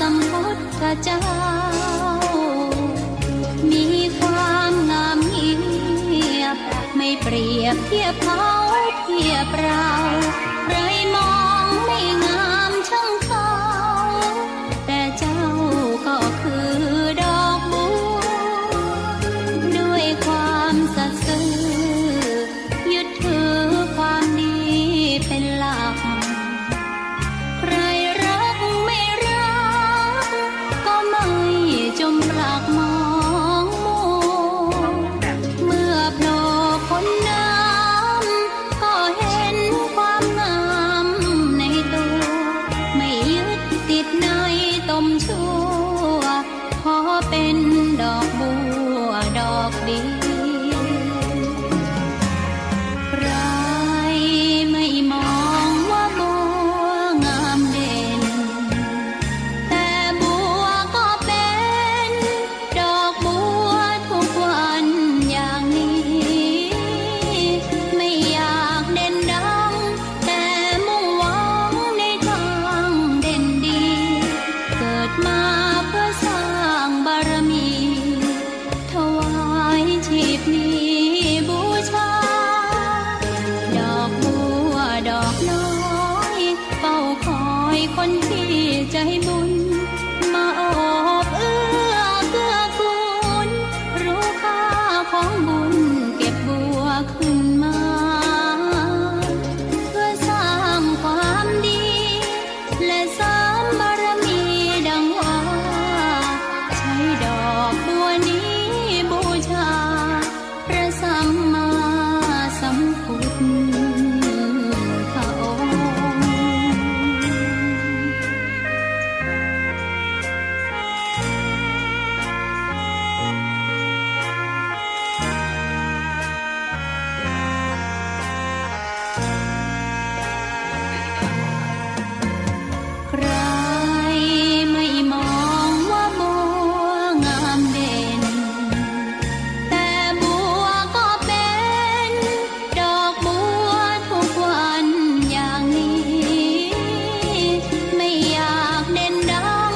ามพุทธเจ้ามีความงามเงียบไม่เปรียบเทียบเขาเทียบเราใครมองไม่งามช่างเขาแต่เจ้าก็คือดอกบัวด้วยความสัตย์ซื่อยึดถือความดีเป็นหลักใครรักไม่รักก็ไม่จมปลักมองมัวเมื่อโผล่พ้นน้ำก็เห็นความงามในตัวไม่ยึดติดในตมชั่วขอเป็นดอกบัวดอกเดียวใครไม่มองว่าบัวงามเด่นแต่บัวก็เป็นดอกบัวทุกวันอย่างนี้ไม่อยากเด่นดังแต่มุ่งหวังในทางเด่นดีเกิดมาเพื่อสร้างบารมีถวายชีพนี้บูชาดอกบัวดอกน้อยเฝ้าคอยคนที่ใจบุญมาโอบเอื้อเกื้อกูลรู้ค่าของบุญเก็บบัวขึ้นมาเพื่อสร้างความดีและเสริมบารมีดังว่าใช้ดอกบัวนี้บูชาพระสัมมาสัมพุทธองค์ ใครไม่มองว่าบัวงามเด่นแต่บัวก็เป็นดอกบัวทุกวันอย่างนี้ไม่อยากเด่นดัง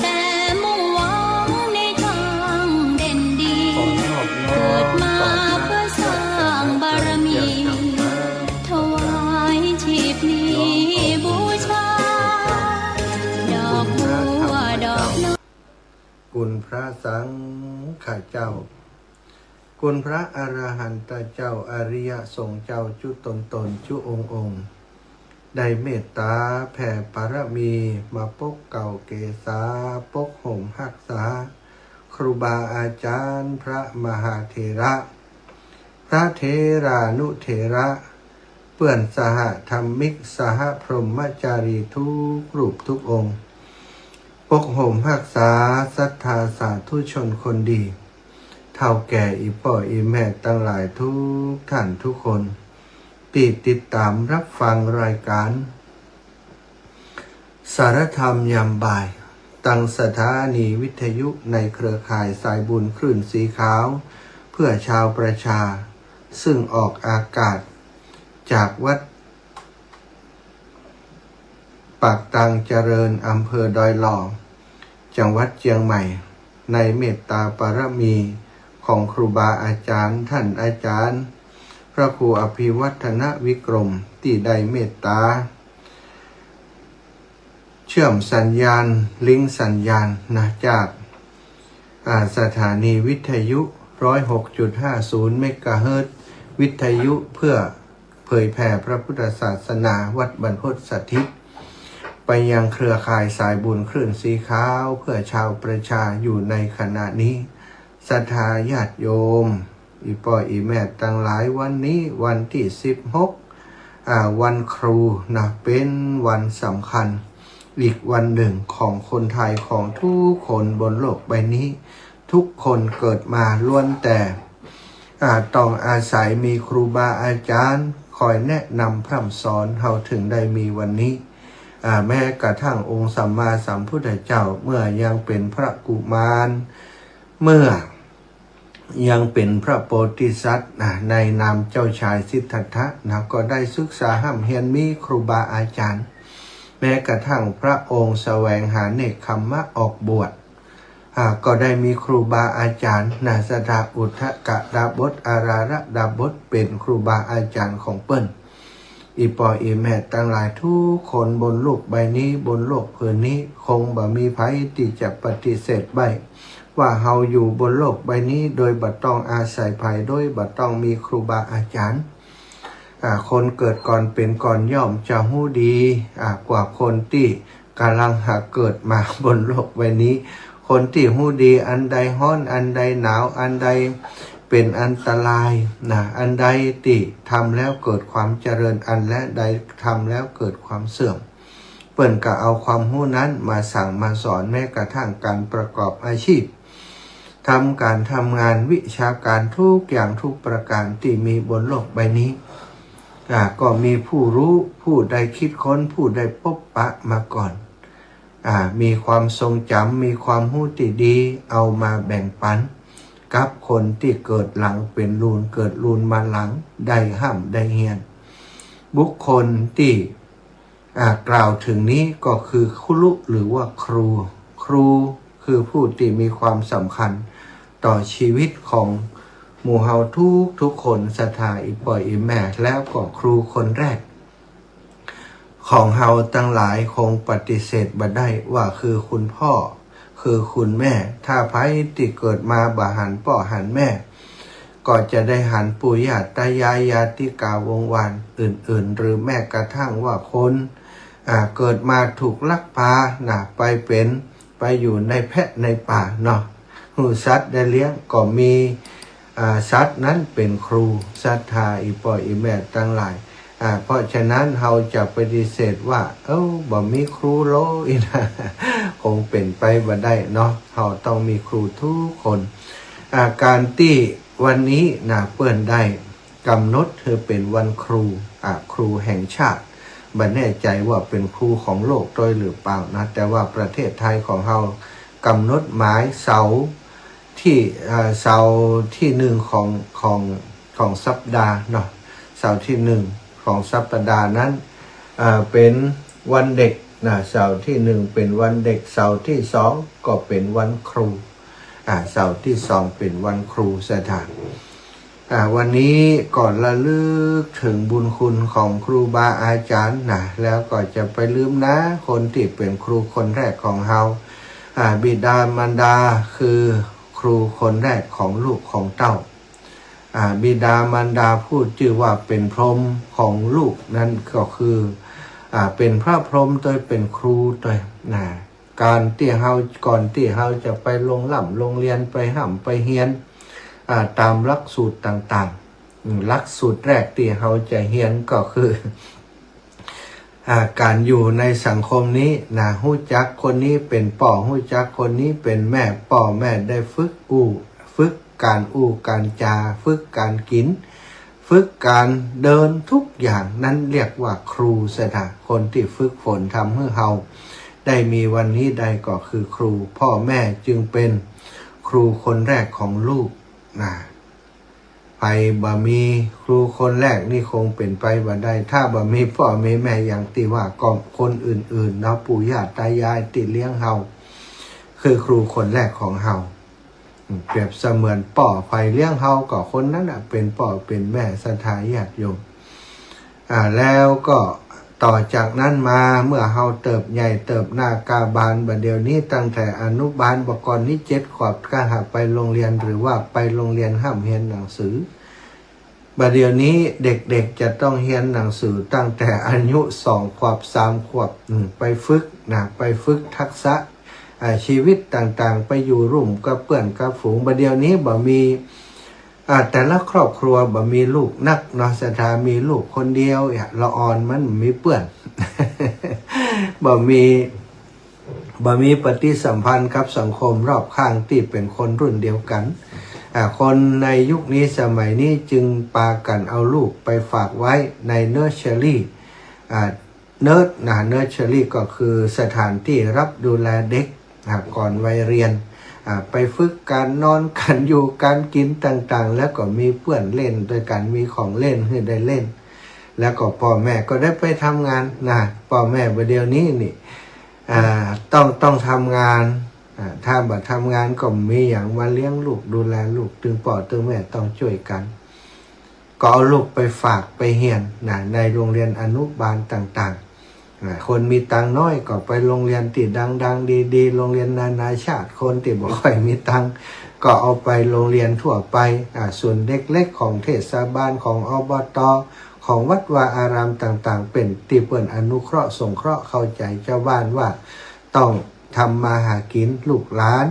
แต่มุ่งหวังในทางเด่นดีเกิดมาเพื่อสร้างบารมีถวายชีพนี้บูชาดอกบัวดอกน้อย คุณพระสังฆเจ้า คุณพระอรหันตเจ้าอริยสงฆ์เจ้าจุตนจุองค์ได้เมตตาแผ่ปารมีมาปกเก่าเกษาปกห่มหักษาครูบาอาจารย์พระมหาเถระพระเถรานุเถระเปื่อนสหธรรมิกสหพรหมจารีทุกรูปทุกองค์ปกห่มหักษาศรัทธาสาธุชนคนดีเท่าแก่อีป่ออีแม่ตั้งหลายทุกท่านทุกคนที่ติดตามรับฟังรายการสารธรรมยามบ่ายตั้งสถานีวิทยุในเครือข่ายสายบุญคลื่นสีขาวเพื่อชาวประชาซึ่งออกอากาศจากวัดปากตังเจริญอำเภอดอยหล่อจังหวัดเชียงใหม่ในเมตตาปารมีของครูบาอาจารย์ท่านอาจารย์พระครูอภิวัฒนวิกรมที่ได้เมตตาเชื่อมสัญญาณลิงก์สัญญาณจากสถานีวิทยุ 106.50 เมกะเฮิรตซ์วิทยุเพื่อเผยแผ่พระพุทธศาสนาวัดบรรพตสถิตไปยังเครือข่ายสายบุญคลื่นสีขาวเพื่อชาวประชาอยู่ในขณะนี้ศรัทธาญาติโยมอีป่ออีแม่ตั้งหลายวันนี้วันที่16วันครูเป็นวันสำคัญอีกวันหนึ่งของคนไทยของทุกคนบนโลกใบนี้ทุกคนเกิดมาล้วนแต่ต้องอาศัยมีครูบาอาจารย์คอยแนะนำพร่ำสอนเฮาถึงได้มีวันนี้แม้กระทั่งองค์สัมมาสัมพุทธเจ้าเมื่อยังเป็นพระกุมารเมื่อยังเป็นพระโพธิสัตว์ในนามเจ้าชายสิทธัตถะก็ได้ศึกษาห้ำเฮียนมีครูบาอาจารย์ แม้กระทั่งพระองค์แสวงหาเนกขัมมะออกบวชก็ได้มีครูบาอาจารย์นาสดาอุทกะดาบทอาราระดาบทเป็นครูบาอาจารย์ของเปิ้นอีปออีแม่ตั้งหลายทุกคนบนโลกใบนี้บนโลกผืนนี้คงบ่มีภัยที่จะปฏิเสธใบว่าเฮาอยู่บนโลกใบนี้โดยบ่ต้องอาศัยภัยโดยบ่ต้องมีครูบาอาจารย์คนเกิดก่อนเป็นก่อนย่อมจะหู้ดีกว่าคนที่กำลังหาเกิดมาบนโลกใบนี้คนที่หู้ดีอันใดฮ้อนอันใดหนาวอันใดเป็นอันตรายอันใดที่ทำแล้วเกิดความเจริญอันและใดทำแล้วเกิดความเสื่อมเปิ้นก็เอาความหู้นั้นมาสั่งมาสอนแม้กระทั่งการประกอบอาชีพทำการทำงานวิชาการทุกอย่างทุกประการที่มีบนโลกใบนี้ก็มีผู้รู้ผู้ใดคิดค้นผู้ใดพบปะมาก่อนมีความทรงจำมีความรู้ที่ดีเอามาแบ่งปันกับคนที่เกิดหลังเป็นรูนเกิดรูนมาหลังได้ห้ำได้เฮียนบุคคลที่กล่าวถึงนี้ก็คือครุหรือว่าครูคือผู้ที่มีความสำคัญต่อชีวิตของหมู่เฮาทุกคนศรัทธาอีปอยอีแม่แล้วก็ครูคนแรกของเฮาตั้งหลายคงปฏิเสธบ่ได้ว่าคือคุณพ่อคือคุณแม่ถ้าไผที่เกิดมาบ่หันพ่อหันแม่ก็จะได้หันปู่ย่าตายายญาติกาวงวานอื่นๆหรือแม้กระทั่งว่าคนเกิดมาถูกลักพาไปอยู่ในแพะในป่าเนาะหูสัตว์ได้เลี้ยงก็มีสัตว์นั้นเป็นครูศรัทธาอีปอยอีแม่ตั้งหลายเพราะฉะนั้นเราจะปฏิเสธว่าบ่มีครูโลอีนะคงเป็นไปบ่ได้เนาะเราต้องมีครูทุกคนการที่วันนี้เปิ้นได้กำหนดเธอเป็นวันครูครูแห่งชาติบ่แน่ใจว่าเป็นครูของโลกด้วยหรือเปล่านะแต่ว่าประเทศไทยของเรากำหนดหมายเสาร์ที่หนึ่งของสัปดาห์เนาะเสาร์ที่หนึ่งของสัปดาห์นั้นเป็นวันเด็กเสาร์ที่หนึ่งเป็นวันเด็กเสาร์ที่สองก็เป็นวันครูเสาร์ที่สองเป็นวันครูสถานวันนี้ก่อนระลึกถึงบุญคุณของครูบาอาจารย์แล้วก็จะไปลืมนะคนที่เป็นครูคนแรกของเฮาบิดามารดาคือครูคนแรกของลูกของเต้าบิดามารดาพูดชื่อว่าเป็นพรหมของลูกนั่นก็คือเป็นพระพรหมโดยเป็นครูโดยการที่เฮาก่อนที่เฮาจะไปโรงเรียนไปห้ำไปเฮียนตามหลักสูตรต่างๆหลักสูตรแรกที่เฮาจะเฮียนก็คือการอยู่ในสังคมนี้ฮู้จักคนนี้เป็นป่อฮู้จักคนนี้เป็นแม่ป่อแม่ได้ฝึกการการจาฝึกการกินฝึกการเดินทุกอย่างนั้นเรียกว่าครูสถาคนที่ฝึกฝนทำให้เฮาได้มีวันนี้ได้ก็คือครูพ่อแม่จึงเป็นครูคนแรกของลูกไปบ่มีครูคนแรกนี่คงเป็นไปบ่ได้ถ้าบ่มีพ่อมีแม่อย่างที่ว่าก็คนอื่นๆเนาะปู่ย่าตายายที่เลี้ยงเฮาคือครูคนแรกของเฮาเปรียบเสมือนป่อไฟเลี้ยงเฮาก็คนนั้นเป็นป่อเป็นแม่ศรัทธาญาติโยมแล้วก็ต่อจากนั้นมาเมื่อเฮาเติบใหญ่เติบหน้ากาบาลบัดเดี๋ยวนี้ตั้งแต่อนุบาลบ่ก่อนนี้7 ขวบก็หาไปโรงเรียนหรือว่าไปโรงเรียนห้ามเรียนหนังสือบัดเดี๋ยวนี้เด็กๆจะต้องเรียนหนังสือตั้งแต่อายุ2 ขวบ3 ขวบไปฝึกทักษะชีวิตต่างๆไปอยู่ร่วมกับเพื่อนกับฝูงบัดเดี๋ยวนี้บ่มีแต่ละครอบครัวบ่มีลูกนักเนาะศรัทธามีลูกคนเดียวละอ่อนมันมีเปื้อน บ่มีปฏิสัมพันธ์กับสังคมรอบข้างที่เป็นคนรุ่นเดียวกันคนในยุคนี้สมัยนี้จึงปากันเอาลูกไปฝากไว้ในเนอร์เชอรี่เนอร์เชอรี่ก็คือสถานที่รับดูแลเด็กก่อนวัยเรียนไปฝึกการนอนการอยู่การกินต่างๆแล้วก็มีเพื่อนเล่นโดยการมีของเล่นให้ได้เล่นแล้วก็พ่อแม่ก็ได้ไปทำงานป พ่อแม่ประเดี๋ยวนี้นี่ต้องทำงานถ้าบัดทำงานก็มีอย่างมาเลี้ยงลูกดูแลลูกตึงพ่อตึงแม่ต้องช่วยกันก็เอาลูกไปฝากไปเรียนในโรงเรียนอนุบาลต่างๆคนมีตังน้อยก็ไปโรงเรียนที่ดังๆดีๆโรงเรียนนานาชาติคนที่บ่ค่อยมีตังก็เอาไปโรงเรียนทั่วไปส่วนเด็กเล็กของเทศบาลของอบต.ของวัดวาอารามต่างๆเป็นที่เปิ่นอนุเคราะห์สงเคราะห์เข้าใจเจ้าบ้านว่าต้องทำมาหากินลูกหลาน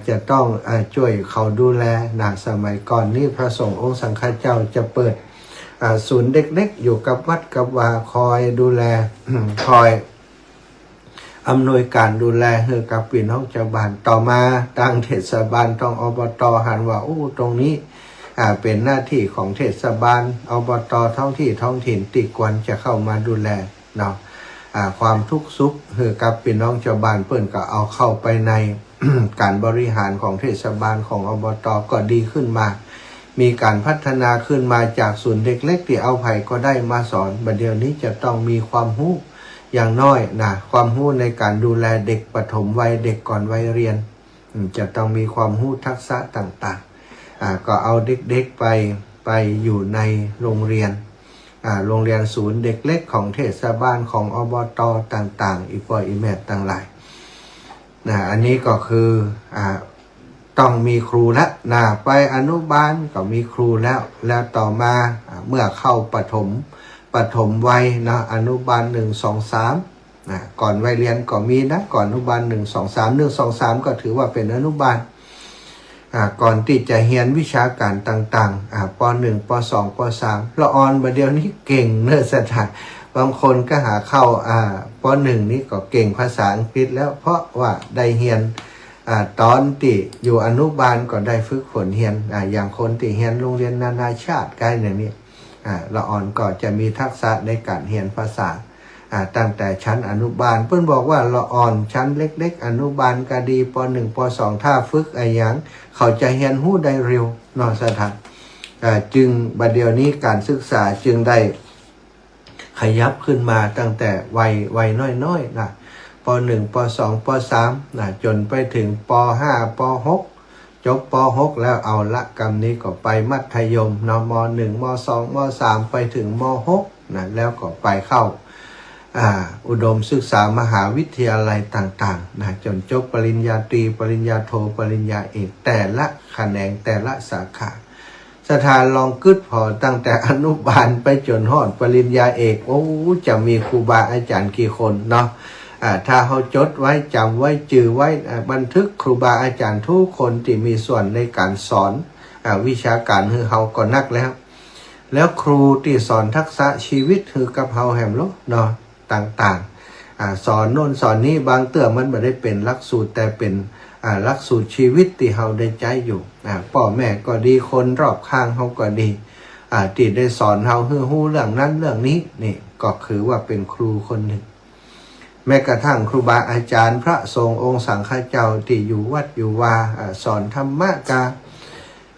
จะต้องช่วยเขาดูแลสมัยก่อนนี้พระสงฆ์องค์สังฆเจ้าจะเปิดศูนย์เด็กๆอยู่กับวัดกับวาคอยดูแล คอยอำนวยการดูแลให้กับพี่น้องชาวบ้านต่อมาทางเทศบาลต้องอบต.หันว่าตรงนี้เป็นหน้าที่ของเทศบาลอบต.ท้องถิ่นติควรจะเข้ามาดูแลเนาะความทุกข์สุขให้กับพี่น้องชาวบ้านเพิ่นก็เอาเข้าไปใน การบริหารของเทศบาลของอบต.ก็ดีขึ้นมามีการพัฒนาขึ้นมาจากศูนย์เด็กเล็กที่เอาไผ่ก็ได้มาสอนบัดเดี๋ยวนี้จะต้องมีความรู้อย่างน้อยความรู้ในการดูแลเด็กปฐมวัยเด็กก่อนวัยเรียนจะต้องมีความรู้ทักษะต่างๆก็เอาเด็กๆไปอยู่ในโรงเรียนศูนย์เด็กเล็กของเทศบาลของอบต.ต่างๆอีกพ่ออีแม่ต่างหลายอันนี้ก็คือต้องมีครูแล้วไปอนุบาลก็มีครูแล้วต่อมาเมื่อเข้าปฐมวัยอนุบาล1 2 3ก่อนวัยเรียนก็มีก่อนอนุบาล1 2 3 1 2 3ก็ถือว่าเป็นอนุบาลก่อนที่จะเรียนวิชาการต่างๆป .1 ป .2 ป .3 ละออนบัดเดี๋ยวนี้เก่งเนื้อสถานบางคนก็หาเข้าป .1 นี่ก็เก่งภาษาอังกฤษแล้วเพราะว่าได้เรียนตอนที่อยู่อนุบาลก็ได้ฝึกฝนเรียนอย่างคนที่เรียนโรงเรียนนานาชาติใกล้อย่างนี้ละอ่อนก็จะมีทักษะในการเรียนภาษาตั้งแต่ชั้นอนุบาลเพิ่นบอกว่าละอ่อนชั้นเล็กๆอนุบาลก็ดีป .1 ป .2 ถ้าฝึกอย่างเขาจะเรียนรู้ได้เร็วนอสถานจึงบัดเดี๋ยวนี้การศึกษาจึงได้ขยับขึ้นมาตั้งแต่วัยน้อยๆป .1 ป .2 ป .3 จนไปถึงป .5 ป .6 จบป .6 แล้วเอาละกรรมนี้ก็ไปมัธยมม .1 ม .2 ม .3 ไปถึงม .6 แล้วก็ไปเข้าอุดมศึกษามหาวิทยาลัยต่างๆจนจบปริญญาตรีปริญญาโทปริญญาเอกแต่ละแขนงแต่ละสาขาสถานลองกึดพอตั้งแต่อนุบาลไปจนฮอดปริญญาเอกจะมีครูบาอาจารย์กี่คนเนาะถ้าเขาจดไว้จำไว้จือไว้บันทึกครูบาอาจารย์ทุกคนที่มีส่วนในการสอนวิชาการคือเขาก็นักแล้วครูที่สอนทักษะชีวิตคือกับเขาแหมโลเนาะต่างๆสอนโน่นสอนนี้บางเตื้อมันไม่ได้เป็นหลักสูตรแต่เป็นหลักสูตรชีวิตที่เราได้ใจอยู่พ่อแม่ก็ดีคนรอบข้างเขาก็ดีที่ได้สอนเราฮู้เรื่องนั้นเรื่องนี้นี่ก็คือว่าเป็นครูคนหนึ่งแม้กระทั่งครูบาอาจารย์พระสงฆ์องค์สังฆเจ้าที่อยู่วัดอยู่วาสอนธรรมะกา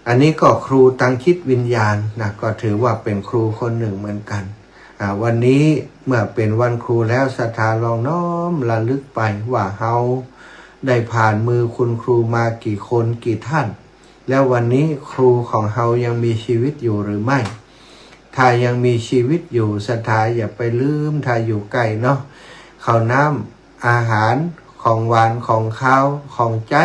อันนี้ก็ครูตั้งคิดวิญญาณก็ถือว่าเป็นครูคนหนึ่งเหมือนกันวันนี้เมื่อเป็นวันครูแล้วศรัทธาลองน้อมระลึกไปว่าเฮาได้ผ่านมือคุณครูมากี่คนกี่ท่านแล้ววันนี้ครูของเฮายังมีชีวิตอยู่หรือไม่ถ้ายังมีชีวิตอยู่ศรัทธาอย่าไปลืมถ้าอยู่ใกล้เนาะข้าวน้ำอาหารของหวานของข้าวของใจ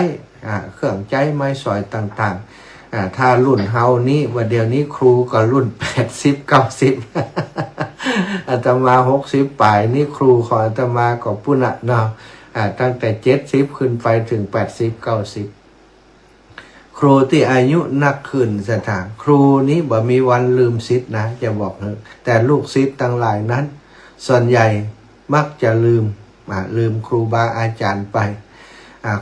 เครื่องใจไม้สอยต่างๆถ้ารุ่นเฮานี่ว่าเดี๋ยวนี้ครูก็รุ่น80 90อาตมา60ปลายนี่ครูของอาตมาก็ปุ่นเนาะตั้งแต่70ขึ้นไปถึง80 90ครูที่อายุนักขึ้นสถานครูนี้บ่มีวันลืมศิษย์นะจะบอกเถอะแต่ลูกศิษย์ทั้งหลายนั้นส่วนใหญ่มักจะลืมครูบาอาจารย์ไป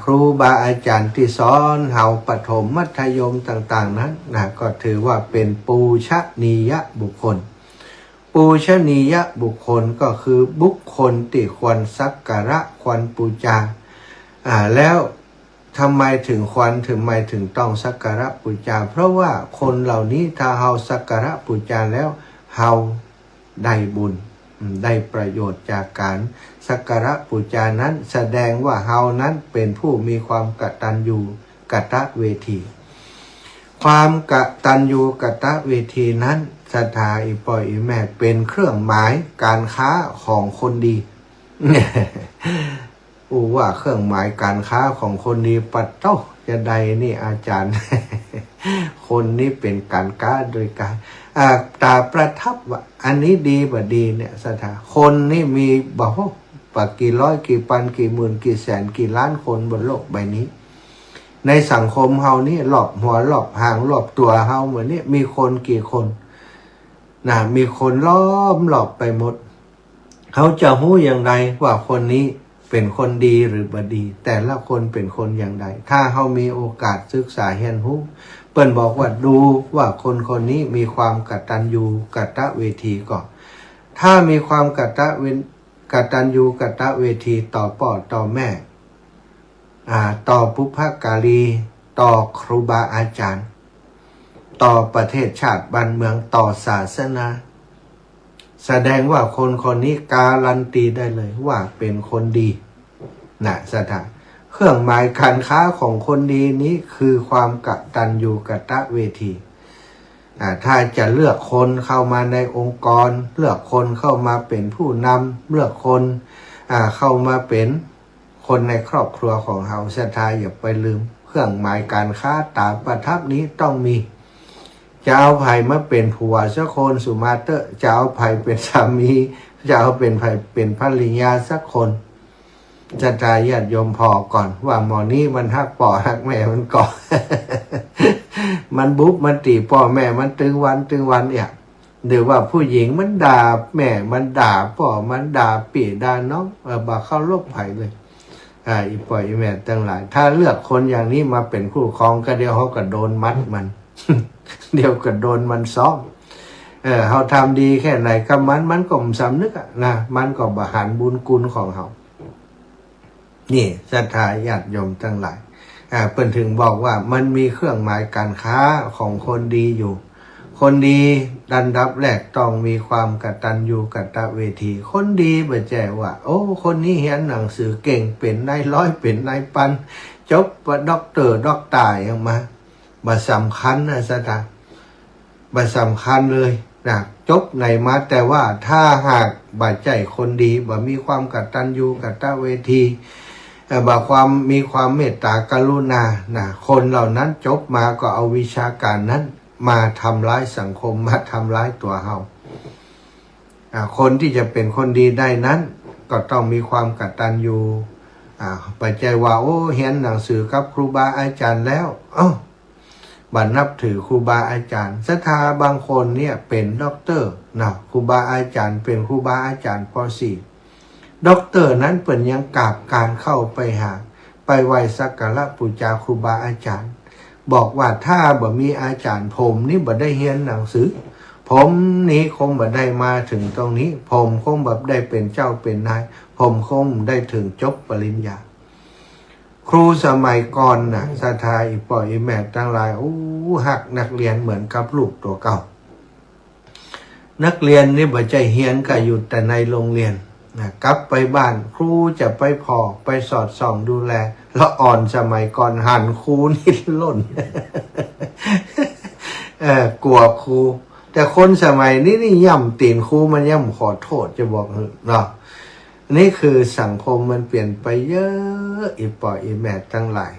ครูบาอาจารย์ที่สอนเฮาปฐมมัธยมต่างๆนั้นก็ถือว่าเป็นปูชนียบุคคลปูชนียบุคคลก็คือบุคคลที่ควรสักการะควรบูชาแล้วทำไมถึงต้องสักการะบูชาเพราะว่าคนเหล่านี้ถ้าเฮาสักการะบูชาแล้วเฮาได้บุญ ได้ประโยชน์จากการสักการะบูชานั้นแสดงว่าเฮานั้นเป็นผู้มีความกตัญญูกตเวที ความกตัญญูกตเวทีนั้นศรัทธาอีปอยอีแม่เป็นเครื่องหมายการค้าของคนดี ว่าเครื่องหมายการค้าของคนดีปัดเต้าจะใดนี่อาจารย์ คนนี้เป็นการค้าโดยการตาประทับว่าอันนี้ดีบ่ดีเนี่ยศรัทธาคนนี่มีบอกว่ากี่ร้อยกี่พันกี่หมื่นกี่แสนกี่ล้านคนบนโลกใบนี้ในสังคมเฮานี่หลอบหัวหลอบหางหลอบตัวเฮาเหมือนนี่มีคนกี่คนนะมีคนล้อมหลอบไปหมดเขาจะรู้อย่างไรว่าคนนี้เป็นคนดีหรือบ่ดี แต่ละคนเป็นคนอย่างไรถ้าเขามีโอกาสศึกษาเรียนรู้เปิ้นบอกว่าดูว่าคนคนนี้มีความกตัญญูกตเวทีก่อนถ้ามีความกตัญญูกตเวทีต่อพ่อต่อแม่ต่อปุพการีต่อครูบาอาจารย์ต่อประเทศชาติบ้านเมืองต่อศาสนาแสดงว่าคนคนนี้การันตีได้เลยว่าเป็นคนดีนะสถานเครื่องหมายการค้าของคนดีนี้คือความกตัญญูกตเวทีถ้าจะเลือกคนเข้ามาในองค์กรเลือกคนเข้ามาเป็นผู้นำเลือกคนเข้ามาเป็นคนในครอบครัวของเฮาศรัทธาอย่าไปลืมเครื่องหมายการค้าตาประทับนี้ต้องมีจะเอาไผ่มาเป็นผัวสักคนสุมาเตอร์จะเอาไผ่เป็นสามีจะเอาเป็นไผ่เป็นภรรยาสักคนศรัทธาญาติโยมพอก่อนว่าหมอนี้มันฮักป่อฮักแม่มันก่อน มันบุ๊บมันตีพ่อแม่มันตึงวันเนี่ยหรือว่าผู้หญิงมันด่าแม่มันด่าพ่อมันด่าปี่ด่าน้องบ่เข้าลบไผ่เลยอีปล่อยอีแม่ทั้งหลายถ้าเลือกคนอย่างนี้มาเป็นคู่ครองก็เดี๋ยวเขาก็โดนมัดมัน เดี๋ยวก็โดนมันซ้อมเขาทำดีแค่ไหนกับมันก็สำนึกนะมันก็บหารบุญคุณของเขานี่ศรัทธาญาติโยมทั้งหลายเพิ่นถึงบอกว่ามันมีเครื่องหมายการค้าของคนดีอยู่คนดีดันดับแรกต้องมีความกตัญญูกตเวทีคนดีบ่แจ้ว่าโอ้คนนี้เรียนหนังสือเก่งเป็นนายร้อยเป็นนายพันจบด็อกเตอร์ด็อกตายออกมาบ่สำคัญนะศรัทธาบ่สำคัญเลยนะจบไหนมาแต่ว่าถ้าหากบ่ใจคนดีบ่มีความกตัญญูกตเวทีบ่ความมีความเมตตากรุณานะคนเหล่านั้นจบมาก็เอาวิชาการนั้นมาทำร้ายสังคมมาทำร้ายตัวเฮาคนที่จะเป็นคนดีได้นั้นก็ต้องมีความกตัญญูปัจจัยว่าโอ้เรียนหนังสือกับครูบาอาจารย์แล้วบัดนับถือครูบาอาจารย์ศรัทธาบางคนเนี่ยเป็นด็อกเตอร์นะครูบาอาจารย์เป็นครูบาอาจารย์ป .4 ด็อกเตอร์นั้นเป็นยังกราบการเข้าไปหาไปไหว้สักการะบูชาครูบาอาจารย์บอกว่าถ้าบ่มีอาจารย์ผมนี่บ่ได้เรียนหนังสือผมนี้คงบ่ได้มาถึงตรงนี้ผมคงแบบได้เป็นเจ้าเป็นนายผมคงได้ถึงจบปริญญาครูสมัยก่อนน่ะศรัทธาอีปอยอีแม่ทั้งหลายหักนักเรียนเหมือนกับลูกตัวเก่านักเรียนนี่บ่ใจเรียนก็อยู่แต่ในโรงเรียนกลับไปบ้านครูจะไปพอไปสอดส่องดูแลแล้วอ่อนสมัยก่อนหันครูนี่ล่น กลัวครูแต่คนสมัยนี้นี่ย่ำตีนครูมันย่ำขอโทษจะบอกเนาะนี่คือสังคมมันเปลี่ยนไปเยอะอีปออีแม่ทั้งหลาย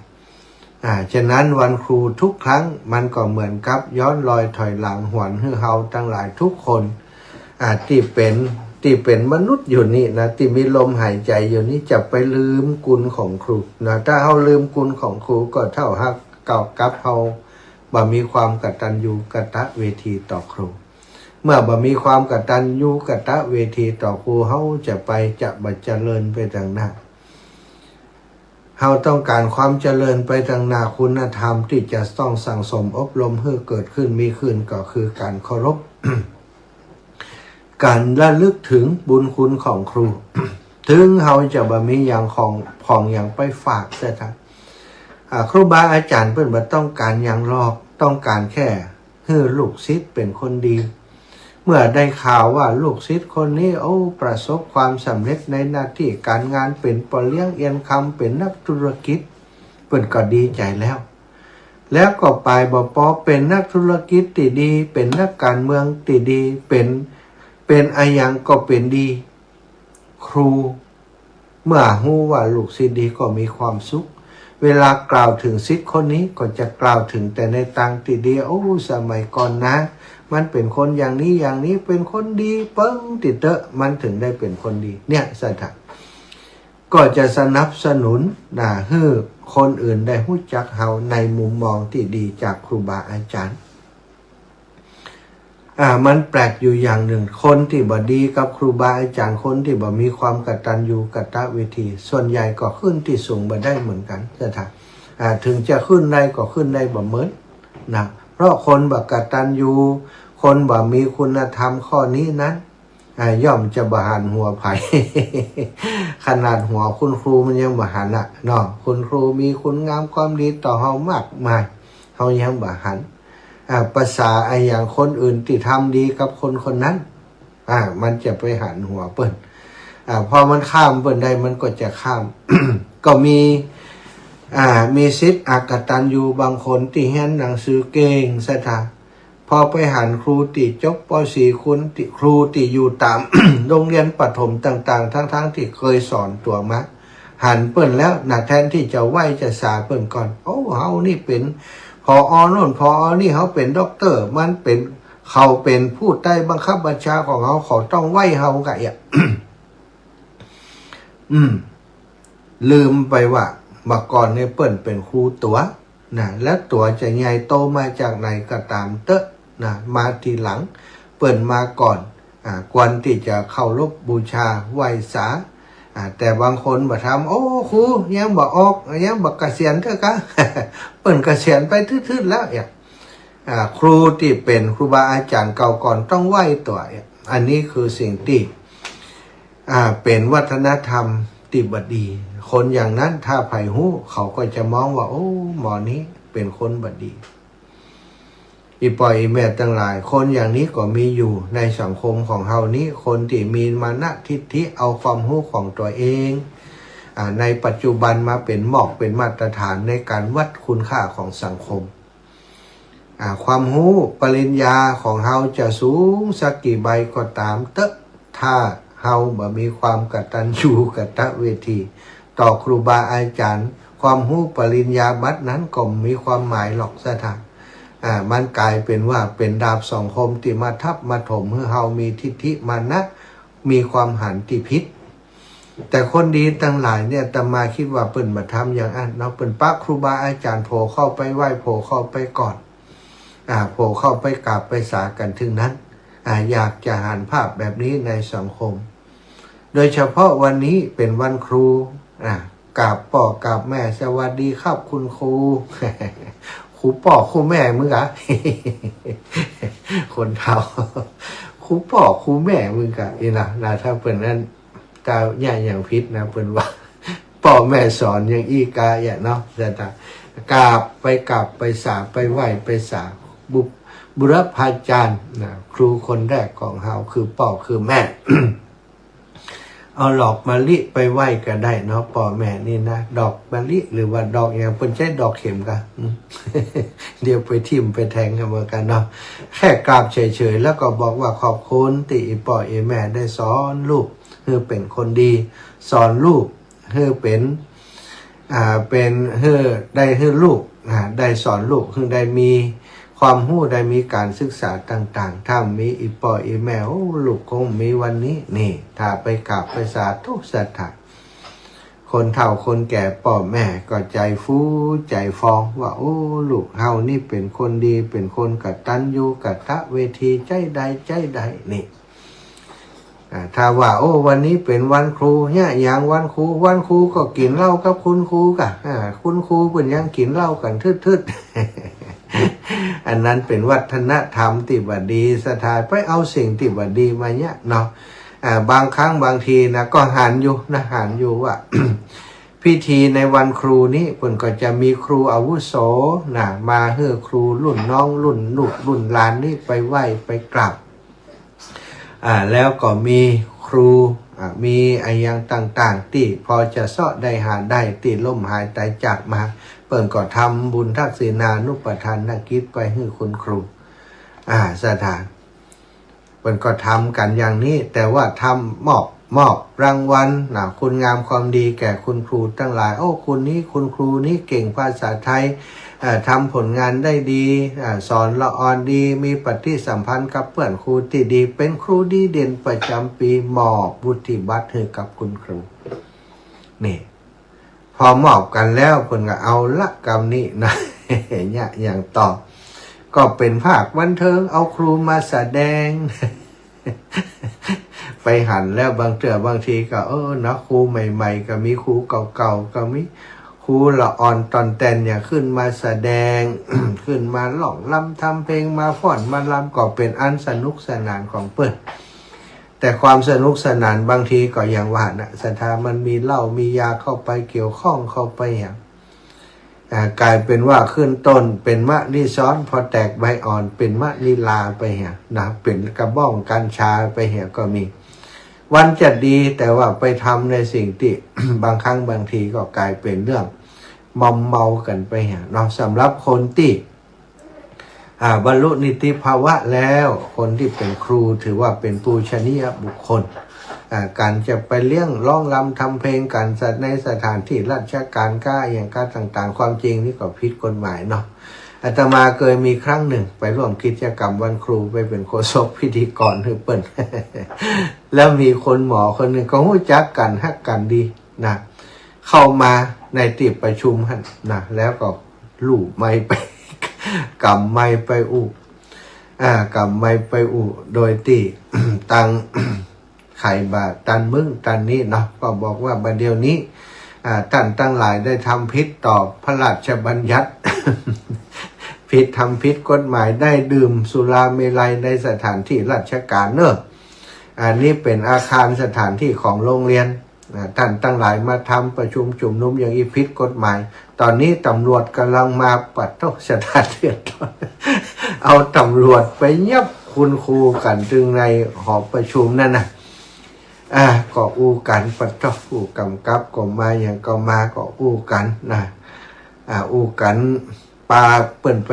ฉะนั้นวันครูทุกครั้งมันก็เหมือนกับย้อนรอยถอยหลังหวนให้เฮาทั้งหลายทุกคนที่เป็นมนุษย์อยู่นี่นะที่มีลมหายใจอยู่นี่จะไปลืมกุลของครูนะถ้าเฮาลืมกุลของครูก็เท่าหักเก่ากับเฮาบ่มีความกตัญญูกตเวทีต่อครูเมื่อบ่มีความกตัญญูกตเวทีต่อครูเฮาจะบ่เจริญไปทางหน้าเฮาต้องการความเจริญไปทางหน้าคุณธรรมที่จะต้องสั่งสมอบรมให้เกิดขึ้นมีขึ้นก็คือการเคารพ การระลึกถึงบุญคุณของครู ถึงเฮาจะบ่มีอย่างของอย่างไปฝากเสียทั้งครูบาอาจารย์เพิ่นบ่ต้องการอย่างหรอกต้องการแค่ให้ลูกศิษย์เป็นคนดี มื่อได้ข่าวว่าลูกศิษย์คนนี้ประสบความสำเร็จในหน้าที่การงานเป็นปอเลี้ยงเอียนคำเป็นนักธุรกิจเพิ่นก็ดีใจแล้วก็ไปบ่ปอเป็นนักธุรกิจที่ดีเป็นนักการเมืองที่ดีเป็นอายังก็เป็นดีครูเมื่อฮู้ว่าลูกศิษย์ดีก็มีความสุขเวลากล่าวถึงศิษย์คนนี้ก็จะกล่าวถึงแต่ในทางที่ดีสมัยก่อนนะมันเป็นคนอย่างนี้เป็นคนดีเปิ้งติดเตอะมันถึงได้เป็นคนดีเนี่ยสถานก็จะสนับสนุนให้คนอื่นได้รู้จักเฮาในมุมมองที่ดีจากครูบาอาจารย์มันแปลกอยู่อย่างหนึ่งคนที่บ่ดีกับครูบาอาจารย์คนที่บ่มีความกตัญญูกตเวทีส่วนใหญ่ก็ขึ้นที่สูงบ่ได้เหมือนกันสถานถึงจะขึ้นได้ก็ขึ้นได้บ่เหมือนนะเพราะคนบ่กตัญญูคนบ่มีคุณธรรมข้อนี้นั้นย่อมจะบหันหัวไผ่ ขนาดหัวคุณครูมันยังบหันเนาะคุณครูมีคุณงามความดีต่อเฮามากมายเฮายังบหันภาษาอย่างคนอื่นที่ทำดีกับคนคนนั้นมันจะไปหันหัวเปิ้นพอมันข้ามเปิ้นได้มันก็จะข้าม ก็มีศิษย์กตัญญูบางคนที่เรียนหนังสือเก่งซะท่าพอไปหันครูติจบป .4 คุณติครูติอยู่ตาม โรงเรียนประถมต่างๆทั้งที่เคยสอนตัวมาหันเปิ้นแล้วแทนที่จะไหวจะสาเปิ้นก่อนเฮานี่เป็นพอโน่นพอนี่เขาเป็นด็อกเตอร์มันเป็นเขาเป็นผู้ใต้บังคับบัญชาของเขาต้องไหวเฮาไงลืมไปว่าเมื่อก่อนเนี่ยเปิ้นเป็นครูตัวแล้วตัวจะใหญ่โตมาจากไหนก็ตามเตอะมาทีหลังเปิ้นมาก่อนควรที่จะเคารพบูชาไหว้สาแต่บางคนบ่ทำครูยังบ่ออกยังบ่เกษียณเถอะกะ เปิ้นเกษียณไปทื่อๆแล้วครูที่เป็นครูบาอาจารย์เก่าก่อนต้องไหว้ตัวอันนี้คือสิ่งที่เป็นวัฒนธรรมที่บดีคนอย่างนั้นถ้าไผ่หู้เขาก็จะมองว่าหมอนี้เป็นคนบดีอีปอยอีแม่ทั้งหลายคนอย่างนี้ก็มีอยู่ในสังคมของเฮานี้คนที่มีมานะทิฏฐิเอาความรู้ของตัวเองในปัจจุบันมาเป็นหมอกเป็นมาตรฐานในการวัดคุณค่าของสังคมความรู้ปริญญาของเฮาจะสูงสักกี่ใบก็ตามเตอะถ้าเฮาบ่มีความกตัญญูกตเวทีต่อครูบาอาจารย์ความรู้ปริญญาบัตรนั้นก็มีความหมายหรอกซะท่ามันกลายเป็นว่าเป็นดาบสองคมที่มาทับมาถมให้เฮามีทิฏฐิมานะมีความหันที่พิษแต่คนดีทั้งหลายเนี่ยอาตมาคิดว่าเปิ้นมาทำอย่างนั้นเนาะเปิ้นปักครูบาอาจารย์โผล่เข้าไปไหว้โผล่เข้าไปก่อนโผล่เข้าไปกราบไปสากันถึงนั้นอยากจะหันภาพแบบนี้ในสังคมโดยเฉพาะวันนี้เป็นวันครูกราบพ่อกราบแม่สวัสดีครับคุณครู ครูพ่อครูแม่มึงคนเฒ่าครูพ่อครูแม่มึงนะถ้าเปิ้นนั้นกาย่าอย่างพิษนะเปิ้นว่าพ่อแม่สอนอย่างอีกาเนาะแต่กราบไปสาไปไหว้ไปสาบุรพาจารย์ครูคนแรกของเฮาคือพ่อคือแม่ เอาดอกมะลิไปไหว้ก็ได้เนาะพ่อแม่นี่นะดอกมะลิหรือว่าดอกอย่างเพิ่นใช้ดอกเข็มกัน เดี๋ยวไปทิ่มไปแทงกันเหมือนกันเนาะแค่กราบเฉยๆแล้วก็บอกว่าขอบคุณที่พ่อแม่ได้สอนลูกให้เป็นคนดีสอนลูกให้เป็นให้ได้ให้ลูกได้สอนลูกให้ได้มีความรู้ได้มีการศึกษาต่างๆถ้ามีอีพ่ออีแม่ลูกคงมีวันนี้นี่ถ้าไปกราบไปสาธุศรัทธาคนเฒ่าคนแก่พ่อแม่ก็ใจฟูใจฟองว่าลูกเฮานี่เป็นคนดีเป็นคนกตัญญูกตเวทีใจใดนี่ถ้าว่าวันนี้เป็นวันครูเนี่ยอย่างวันครูก็กินเหล้ากับคุณครูกะคุณครูเป็นยังกินเหล้ากันทึดอันนั้นเป็นวัฒนธรรมที่บดีสถานไปเอาสิ่งที่บดีมาเนี่ยเนาะบางครั้งบางทีนะก็หันอยู่ว่า พิธีในวันครูนี้เพิ่นก็จะมีครูอาวุโสมาให้ครูรุ่นน้องรุ่นลูกรุ่นหลานนี่ไปไหว้ไปกราบ แล้วก็มีครูมีอย่างต่างๆที่พอจะเสาะได้หาได้ที่ล่มหายตายจากมาเปิ่นก็ทำบุญทักษิณานุปทานกิจไปให้คุณครูสถานเปิ่นก็ทำกันอย่างนี้แต่ว่าทำมอบรางวัลคุณงามความดีแก่คุณครูทั้งหลายคุณครูนี้เก่งภาษาไทยทำผลงานได้ดีสอนละอ่อนดีมีปฏิสัมพันธ์กับเพื่อนครูที่ดีเป็นครูดีเด่นประจำปีมอบวุฒิบัตรให้กับคุณครูนี่พอมอบกันแล้วเพิ่นก็เอาละกรรมนี้นะเนี่ยอย่างต่อก็เป็นภาคบันเทิงเอาครูมาแสดง ไปหันแล้วบางทีก็นะครูใหม่ๆก็มีครูเก่าๆก็มีครูละอ่อนตอนแต่นเนี่ยขึ้นมาแสดง ขึ้นมาร้องรำทำเพลงมาฟ้อนมาลำก็เป็นอันสนุกสนานของเปิ้นแต่ความสนุกสนานบางทีก็อย่างว่านะสถามันมีเหล้ามียาเข้าไปเกี่ยวข้องเข้าไปอย่างกลายเป็นว่าขึ้นต้นเป็นมะนิซ้อนพอแตกใบอ่อนเป็นมะนิลาไปเหี่ยนะเป็นกระบ้องกัญชาไปเหี่ยก็มีวันจะดีแต่ว่าไปทำในสิ่งที่ บางครั้งบางทีก็กลายเป็นเรื่องมอมเมากันไปเหี่ยเนาะสำหรับคนที่บรรลุนิติภาวะแล้วคนที่เป็นครูถือว่าเป็นปูชนียบุคคลการจะไปเลี้ยงร้องรำทำเพลงกันในสถานที่ราชการอย่างการต่างๆความจริงนี่ก็ผิดกฎหมายเนาะอาตมาเคยมีครั้งหนึ่งไปร่วมกิจกรรมวันครูไปเป็นโฆษกพิธีกรให้เปิ้น แล้วมีคนหมอคนหนึ่งก็รู้จักกันฮักกันดีนะเข้ามาในที่ประชุมนะแล้วก็ลู่ไม้ไป กำไม้ไปกำไม้ไปโดยที่ ตัง ไข่บาตันมึงตันนี้เนาะก็บอกว่าบัดเดี๋ยวนี้ท่านตั้งหลายได้ทำผิดต่อพระราชบัญญัติ ผิดทำผิดกฎหมายได้ดื่มสุราเมลัยในสถานที่ราชการเนอะอันนี้เป็นอาคารสถานที่ของโรงเรียนท่านตั้งหลายมาทำประชุมจุ่มนุมอย่างอีผิดกฎหมายตอนนี้ตำรวจกำลังมาปัดต้องสถานเดือดร้อน เอาตำรวจไปยับคุณครูกันจึงในหอประชุมนั่นนะก็กันปัดต้องกำกับก็มาอย่างก็มาก็กันนะกันปาเปิ่นไป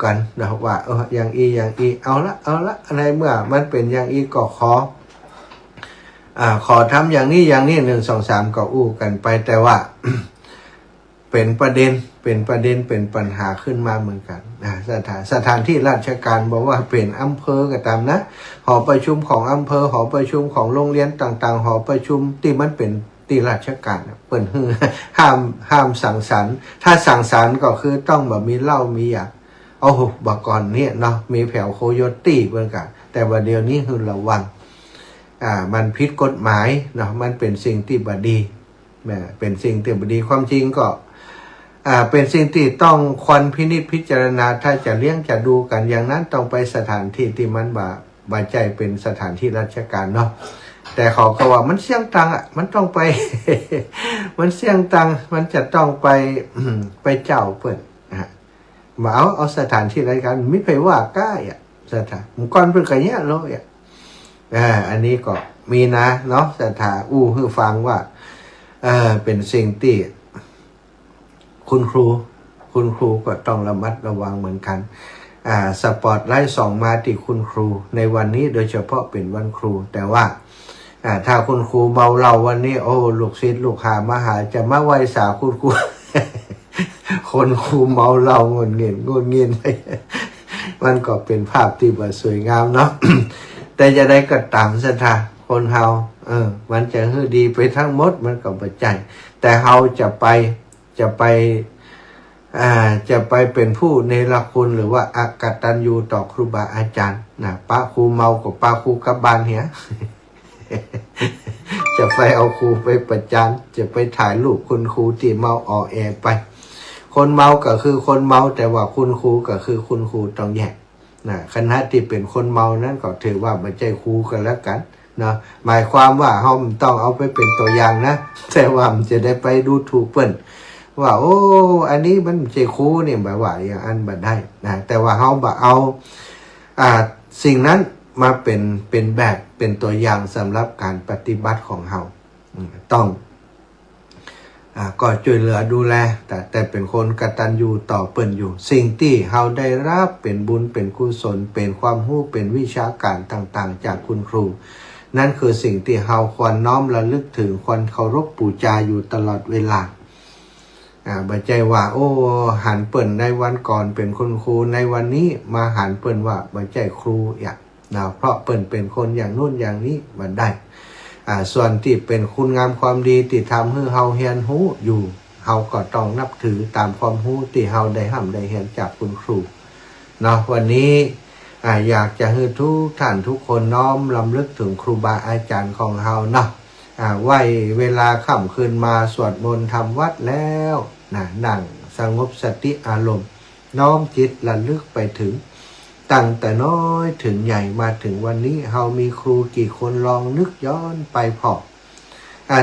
กันนะว่าอย่างอีเอาละอะไรเมื่อมันเป็นอย่างอีก็ขอทำอย่างนี้1 2 3ก็กันไปแต่ว่า เป็นประเด็นเป็นปัญหาขึ้นมาเหมือนกันสถานที่ราชการบอกว่าเป็นอำเภอก็ตามนะหอประชุมของอำเภอหอประชุมของโรงเรียนต่างๆหอประชุมที่มันเป็นที่ราชการเปิ่นห้ามสังสรรค์ถ้าสังสรรค์ก็คือต้องแบบมีเหล้ามียาบักก่อนเนี่ยเนาะมีแผวโคโยตี้เหมือนกันแต่ว่าเดี๋ยวนี้คือระวังมันผิดกฎหมายเนาะมันเป็นสิ่งที่บดีเป็นสิ่งที่บดีความจริงก็เป็นสิ่งที่ต้องควรพินิจพิจารณาถ้าจะเลี้ยงจะดูกันอย่างนั้นต้องไปสถานที่ที่มันบาใจเป็นสถานที่ราชการเนาะแต่เขาก็ว่ามันเสี่ยงตังมันต้องไป มันเสี่ยงตังมันจะต้องไปเจ้าเปิดมาเอาสถานที่ราชการไม่ไปว่าก้าสถานก่อนเพิ่งกันเนี้ยเลยอันนี้ก็มีนะเนาะสถานให้ฟังว่าเป็นสิ่งที่คุณครูก็ต้องระมัดระวังเหมือนกันสปอตไลท์ส่องมาที่คุณครูในวันนี้โดยเฉพาะเป็นวันครูแต่ว่าถ้าคุณครูเมาเราวันนี้ลูกศิษย์ลูกหามาหาจะมาไหว้สาคุณครู คนครูเมาเรางนเงิน มันก็เป็นภาพที่บ่สวยงามเนาะ แต่จะได้ก็ตามสถานคนเฮามันจะฮือดีไปทั้งหมดมันก็บ่ใจแต่เฮาจะไปเป็นผู้เนรคุณหรือว่าอกตัญญูต่อครูบาอาจารย์นะป้าครูเมากับป้าครูกลับบ้านเหี้ย จะไปเอาครูไปประจานจะไปถ่ายรูปคุณครูที่เมาแอไปคนเมาก็คือคนเมาแต่ว่าคุณครูก็คือคุณครูต้องแยกนะคณะที่เป็นคนเมานั้นก็ถือว่าไม่ใช่ครูกันแล้วกันเนาะหมายความว่าเฮาต้องเอาไปเป็นตัวอย่างนะแต่ว่ามันจะได้ไปดูถูกเปิ้นว่าอันนี้มันไม่ใช่ครูนี่แบบว่าอย่างอันบ่ได้นะแต่ว่าเฮาบ่เอาสิ่งนั้น มาเป็นแบบเป็นตัวอย่างสำหรับการปฏิบัติของเราต้องก็ช่วยเหลือดูแลแต่เป็นคนกตัญญูต่อเปิ้นอยู่สิ่งที่เราได้รับเป็นบุญเป็นกุศลเป็นความรู้เป็นวิชาการต่างๆจากคุณครูนั่นคือสิ่งที่เราควรน้อมระลึกถึงควรเคารพบูชาอยู่ตลอดเวลาบ่ใจว่าโอ้หันเปิ้นในวันก่อนเป็นคุณครูในวันนี้มาหันเปิ้นว่าบ่ใจครูอย่างเพราะเปิ้นเป็นคนอย่างนู้นอย่างนี้บ่ได้ส่วนที่เป็นคุณงามความดีที่ทำให้เฮาเรียนรู้อยู่เฮาก็ต้องนับถือตามความรู้ที่เฮาได้ร่ำได้เรียนจากคุณครูวันนี้อยากจะให้ทุกท่านทุกคนน้อมรำลึกถึงครูบาอาจารย์ของเฮาไว้เวลาค่ำคืนมาสวดมนต์ทำวัดแล้วนั่งสงบสติอารมณ์น้อมจิตระลึกไปถึงตั้งแต่น้อยถึงใหญ่มาถึงวันนี้เฮามีครูกี่คนลองนึกย้อนไปพอ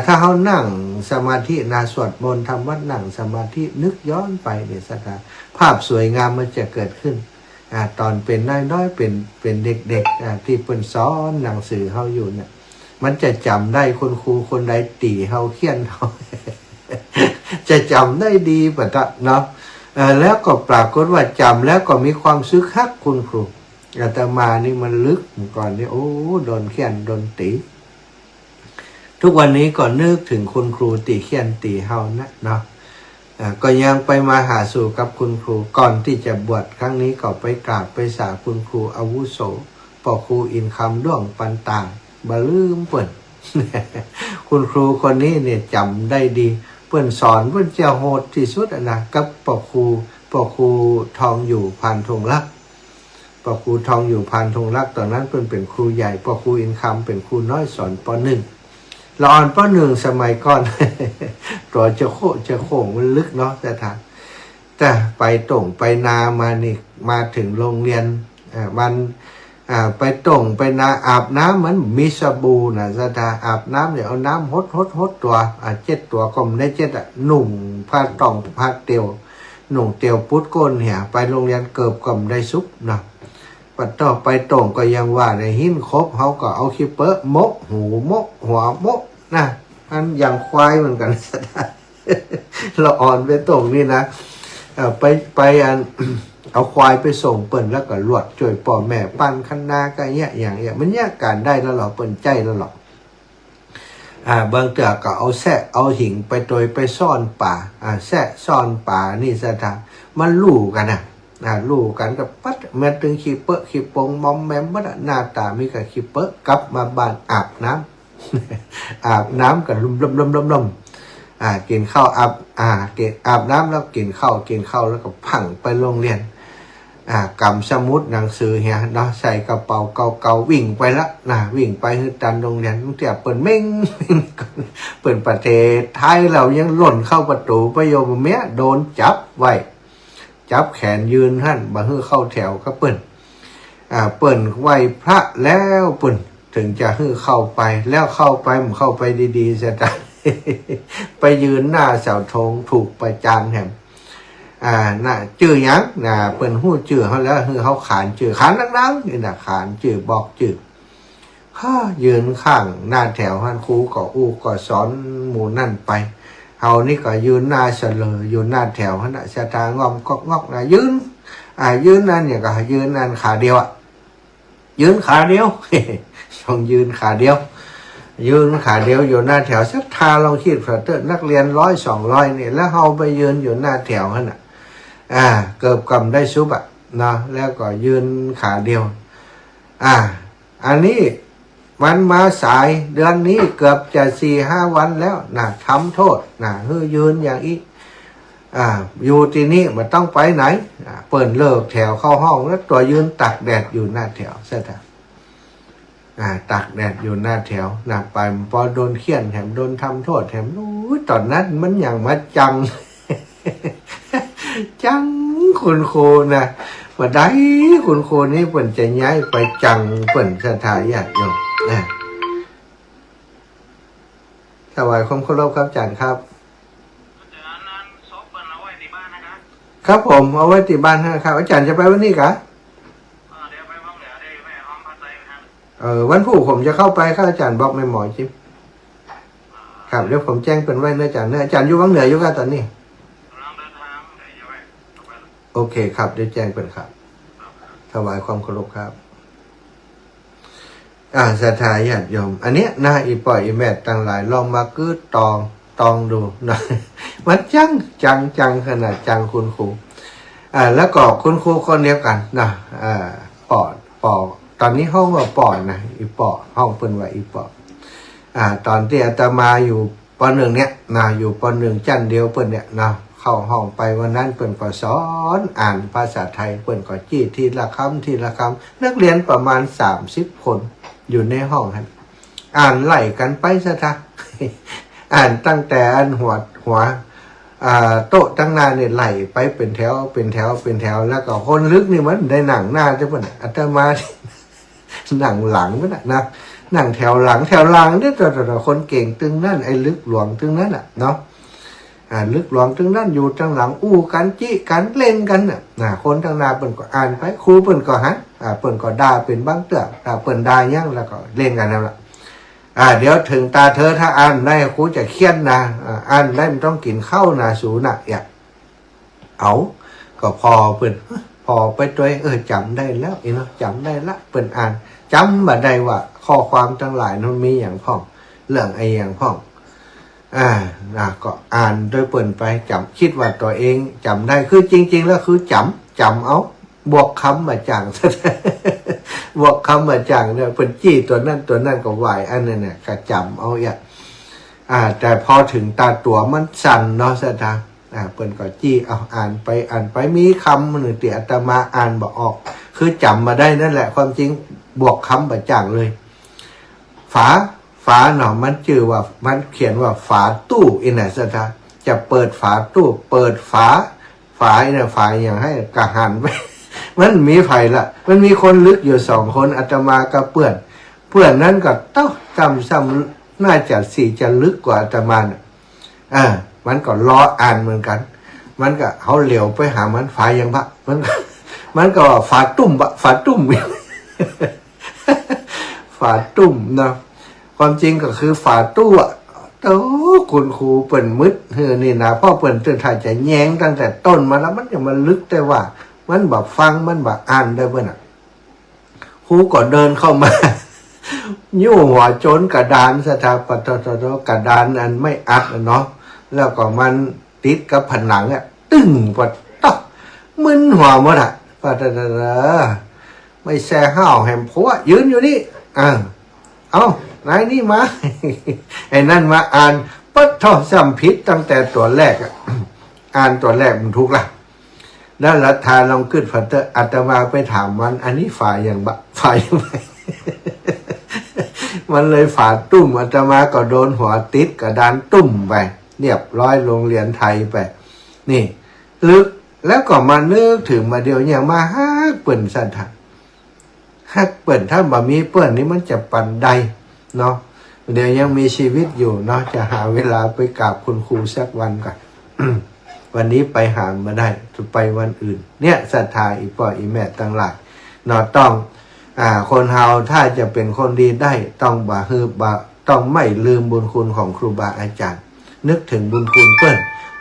ถ้าเฮานั่งสมาธิสวดมนต์ทำวัดนั่งสมาธินึกย้อนไปเนี่ยสถานภาพสวยงามมันจะเกิดขึ้นตอนเป็นน้อยๆเป็นเด็กๆที่เปิ้นสอนหนังสือเฮาอยู่เนี่ยมันจะจำได้คนครูคนใดตีเฮาเขียนเฮา จะจำได้ดีปะแล้วก็ปรากฏว่าจำแล้วก็มีความซึกฮักคุณครูอาตมานี่มันลึกก่อนนี่โอ้โดนเขียนโดนตีทุกวันนี้ก็นึกถึงคุณครูตีเขียนตีเฮาก็ยังไปมาหาสู่กับคุณครูก่อนที่จะบวชครั้งนี้ก็ไปกราบไปสาคุณครูอาวุโสพ่อครูอินคำด้วงปันต่างบ่ลืมเปิ้น คุณครูคนนี้เนี่ยจำได้ดีเปิ้นสอนเปิ้นจะโหดที่สุดกับพ่อครูทองอยู่พานธงรักพ่อครูทองอยู่พานธงรักตอนนั้นเปิ้นเป็นครูใหญ่พ่อครูอินคำเป็นครูน้อยสอนป .1 เราอ่อนป .1 สมัยก่อน ตัวจะโค้งมันลึกแต่ไปตรงไปนามานี่มาถึงโรงเรียนมันไปตรงไปนาอาบน้ำมันมีสบู่อาบน้ำเนี่ยเอาน้ำหดตัว7 ตัวก็ไม่ได้7หนุ่มผ้าตองผ้าเตียวหนุ่มเตียวพุทธก้นเหี่ยไปโรงเรียนเกือบก็ไม่ได้ซุปปัดต่อไปตรงก็ยังว่าในหินครบเขาก็เอาคิปเปอร์มกหูมกหัวมกอันอย่างควายเหมือนกันเราอ่อนไปตรงนี่ไปอัน เอาควายไปส่งเปิ่นแล้วก็ลวดช่วยพ่อแม่ปั้นคันนาก็อย่างเงี้ยมันแยกการได้แล้วหรอเปิ่นใจแล้วหรอบางเถื่อก็เอาแซะเอาหิ่งไปโดยไปซ่อนป่าแซะซ่อนป่านี่มันลู่กันลู่กันกับปัดแม้ถึงขี้เปอะขี้ปงมอมแมมบัดหน้าตามีกับขี้เปอะกลับมาบ้านอาบน้ำ อาบน้ำกับลมกินข้าวอาบน้ำแล้วกินข้าวแล้วก็พังไปโรงเรียนกำสมุดหนังสือเฮียใส่กระเป๋าเก่าวิ่งไปละวิ่งไปคือตันโรงเรียนตั้งแต่เปิดเม่ง เปิดประเทศไทยเรายังหล่นเข้าประตูประโยมเมียโดนจับไว้จับแขนยืนหั่นมาให้เข้าแถวก็เปิ่นไหวพระแล้วเปิ่นถึงจะให้เข้าไปแล้วเข้าไปดีๆจะได้ ไปยืนหน้าเสาธงถูกประจานแหมชื่อยังเปิ่นหู้ชื่อเขาแล้วคือเขาขานชื่อขานดังๆนี่ขานชื่อบอกชื่อยืนข้างหน้าแถวหันครูก็ก็สอนหมู่นั่นไปเฮานี่ก็ยืนหน้าเสลออยู่หน้าแถวหั่นสตางอมกอกงอกยืนนั่นเนี่ยก็ยืนนั่นขาเดียวยืนขาเดียว ต้องยืนขาเดียวอยู่หน้าแถวสักทาลองคิดเถอะนักเรียน100-200นี่แล้วเฮาไปยืนอยู่หน้าแถวหั่นเกือบกำได้ซุบแล้วก็ยืนขาเดียวอันนี้มันมาสายเดือนนี้เกือบจะ 4-5 วันแล้วทำโทษให้ยืนอย่างอีอยู่ที่นี่มันต้องไปไหนเปิดเลิกแถวเข้าห้องแล้วตัวยืนตักแดดอยู่หน้าแถวซะตักแดดอยู่หน้าแถวไปพอโดนเคี่ยนแถมโดนทำโทษแถมตอนนั้นมันอย่างมาจัง จังคุณครูว่าได้คุณครูนี่เปิ่นจะย้ายไปจังเปิ่นสถานญาติโยมถวายความเคารพครับอาจารย์ครับครับผมเอาไว้ที่บ้านครับอาจารย์จะไปวันนี้กะ วันพุธผมจะเข้าไปครับอาจารย์บอกไม่หมอจิ๊บครับเดี๋ยวผมแจ้งเป็นไว้นะอาจารย์นะอาจารย์อยู่วังเหนืออยู่กันตอนนี้โอเคครับเดี๋ยวแจ้งเป็นครับถวายความเคารพครับศรัทธาญาติโยมอันเนี้ยนะอีปล่อยอีแม่ต่างหลายลองมากื้อตองดูนะมันจังขนาดจังคุณครูแล้วก็คุณครูคนเดียวกันนะปอดตอนนี้ห้องว่าปอดนะอีปอดห้องเป็นว่าอีปอดตอนที่อาตมาอยู่ปหนึ่งเนี่ยนะอยู่ปหนึ่งจันเดียวเปิ้นเนี่ยนะเข้าห้องไปวันนั้นเปิ้นก็สอนอ่านภาษาไทยเปิ้นก็จี้ทีละคำนักเรียนประมาณ30 คนอยู่ในห้องครับอ่านไล่กันไปซะท่า อ่านตั้งแต่อันหัวโต๊ะตั้งนานเนี่ยไหลไปเป็นแถวแล้วก็คนลึกนี่มันได้หนังหน้าจะเป็นอาตมา หนังหลังมันนะหนังแถวหลังเนี่ยแต่คนเก่งตึงนั่นไอ้ลึกหลวงตึงนั่นอ่ะเนาะลึกหลวงตึงนั่นอยู่ตั้งหลังอู้กันจี้กันเล่นกันน่ะคนตั้งนาเปิ่นก็อ่านไปครูเปิ่นก็ฮะเปิ่นก็ด่าเป็นบางเตื้อเปิ่นด่ายังแล้วก็เล่นกันนั่นแหละเดี๋ยวถึงตาเธอถ้าอ่านได้ครูจะเครียดนะอ่านได้มันต้องกินข้าวนะสูน่ะเอาก็พอเปิ่นพอไปตัวจำได้แล้วเนาะจำได้ละเปิ่นอ่านจำมาได้ว่าข้อความทั้งหลายนั้นมีอย่างพ่องเรื่องไอ้อย่างพ่องก็อ่านโดยเปิ่นไปจำคิดว่าตัวเองจำได้คือจริงๆแล้วคือจำเอาบวกคำมาจัง บวกคำมาจังเนี่ยเป็นจี้ตัวนั่นก็ไหวอันนั้นเนี่ยก็จำเอาแต่พอถึงตาตัวมันสั่นเนาะสัทธาเปิ่นก็จี้เอาอ่านไปมีคำหนึ่งที่อาตมาอ่านบอกออกคือจำมาได้นั่นแหละความจริงบวกคำมาจังเลยฝาเนาะมันชื่อว่ามันเขียนว่าฝาตู้อินะสัทธาจะเปิดฝาตู้เปิดฝาเนี่ยฝาอย่างให้กระหันไป มันมีไผ่ละมันมีคนลึกอยู่2 คนอาตมากับเพื่อนนั้นก็ต้องซ้ำน่าจะจะลึกกว่าอาตมามันก็ล้ออ่านเหมือนกันมันก็เขาเหลียวไปหามันฝาอย่างบะมันก็ฝาตุ่มฝาตุ่ม ฝาตุ่มเนาะความจริงก็คือฝาตู้คุณครูเปิ่นมืดนี่นะพ่อเปิ่นจนถ่ายจะแย้งตั้งแต่ต้นมาแล้วมันจะมาลึกแต่ว่ามันแบบฟังมันแบบอ่านได้เพื่อนครูก็เดินเข้ามา ยู่หัวโจนกระดานสถาปัตย์กระดานอันไม่อัดเนาะแล้วก็มันติดกับผนังตึ้งปัดต๊อกมึนหัวหมดปัดไม่แซ่ห้าวแหมผัวยืนอยู่นี่เอานายนี่มา ไอ้นั่นมาอ่านปัดท่อซ้ำพิษตั้งแต่ตัวแรกอ่านตัวแรกมันถูกละแล้วรัฐาลองขึ้นฝันเตออาตมาไปถามมันอันนี้ฝ่ายอย่างฝ่ายยังไง มันเลยฝาตุ่มอาตมาก็โดนหัวติดกระดานตุ่มไปเรียบร้อยโรงเรียนไทยไปนี่ลึกแล้วก็มานึกถึงมาเดียวอย่างมาฮักเปิ่นสันทัดฮักเปิ่นถ้าบ่มีเปิ่นนี่มันจะปันใดเนาะเดี๋ยวยังมีชีวิตอยู่เนาะจะหาเวลาไปกราบคุณครูสักวันก่อน วันนี้ไปหามาได้จะไปวันอื่นเนี่ยศรัทธาอีพ่ออีแม่ตั้งหลายเนาะต้องคนเฮาถ้าจะเป็นคนดีได้ต้องต้องไม่ลืมบุญคุณของครูบาอาจารย์นึกถึงบุญคุณเปิ้น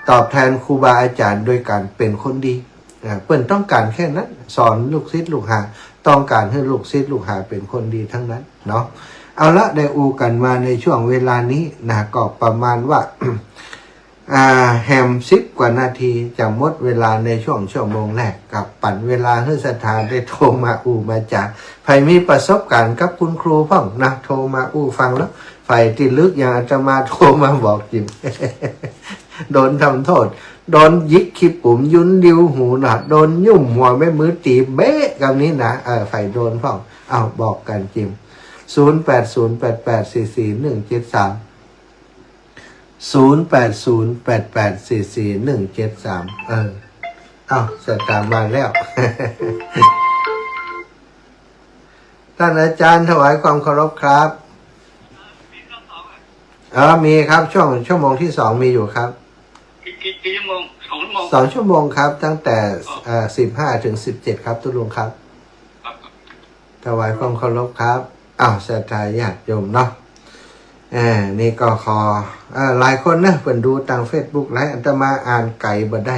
ตอบแทนครูบาอาจารย์โดยการเป็นคนดีเปิ้นต้องการแค่นั้นสอนลูกศิษย์ลูกหาต้องการให้ลูกศิษย์ลูกหาเป็นคนดีทั้งนั้นเนาะเอาละได้อูกันมาในช่วงเวลานี้นะก็ประมาณว่า แฮม10 กว่านาทีจะหมดเวลาในช่วงชั่วโมงแรกกับปั่นเวลาให้ศรัทธาได้โทรมามาจากใครมีประสบการณ์กับคุณครูพ่องนะโทรมาฟังแล้วไฟที่ลึกอย่างอาจจะมาโทรมาบอกจิม โดนทำโทษโดนยิกขี้ปุ่มยุนดิวหูนะโดนยุ่มหัวแม่มือตีเบ๊ะกับนี้นะไฟโดนพ่องบอกกันจิม0808844173 0808844173สตามมาแล้ว ท่านอาจารย์ถวายความเคารพครับมีครับชั่วโมงที่2มีอยู่ครับกี่ชั่วโมง2 ชั่วโมงครับตั้งแต่15 ถึง 17ครับทุกลุงครับถวายความเคารพครับ ศรัทธาญาติโยมเนาะนี่ก็ขอหลายคนนะเพิ่นดูทาง Facebook หลายอาตมาอ่านไก่บ่ได้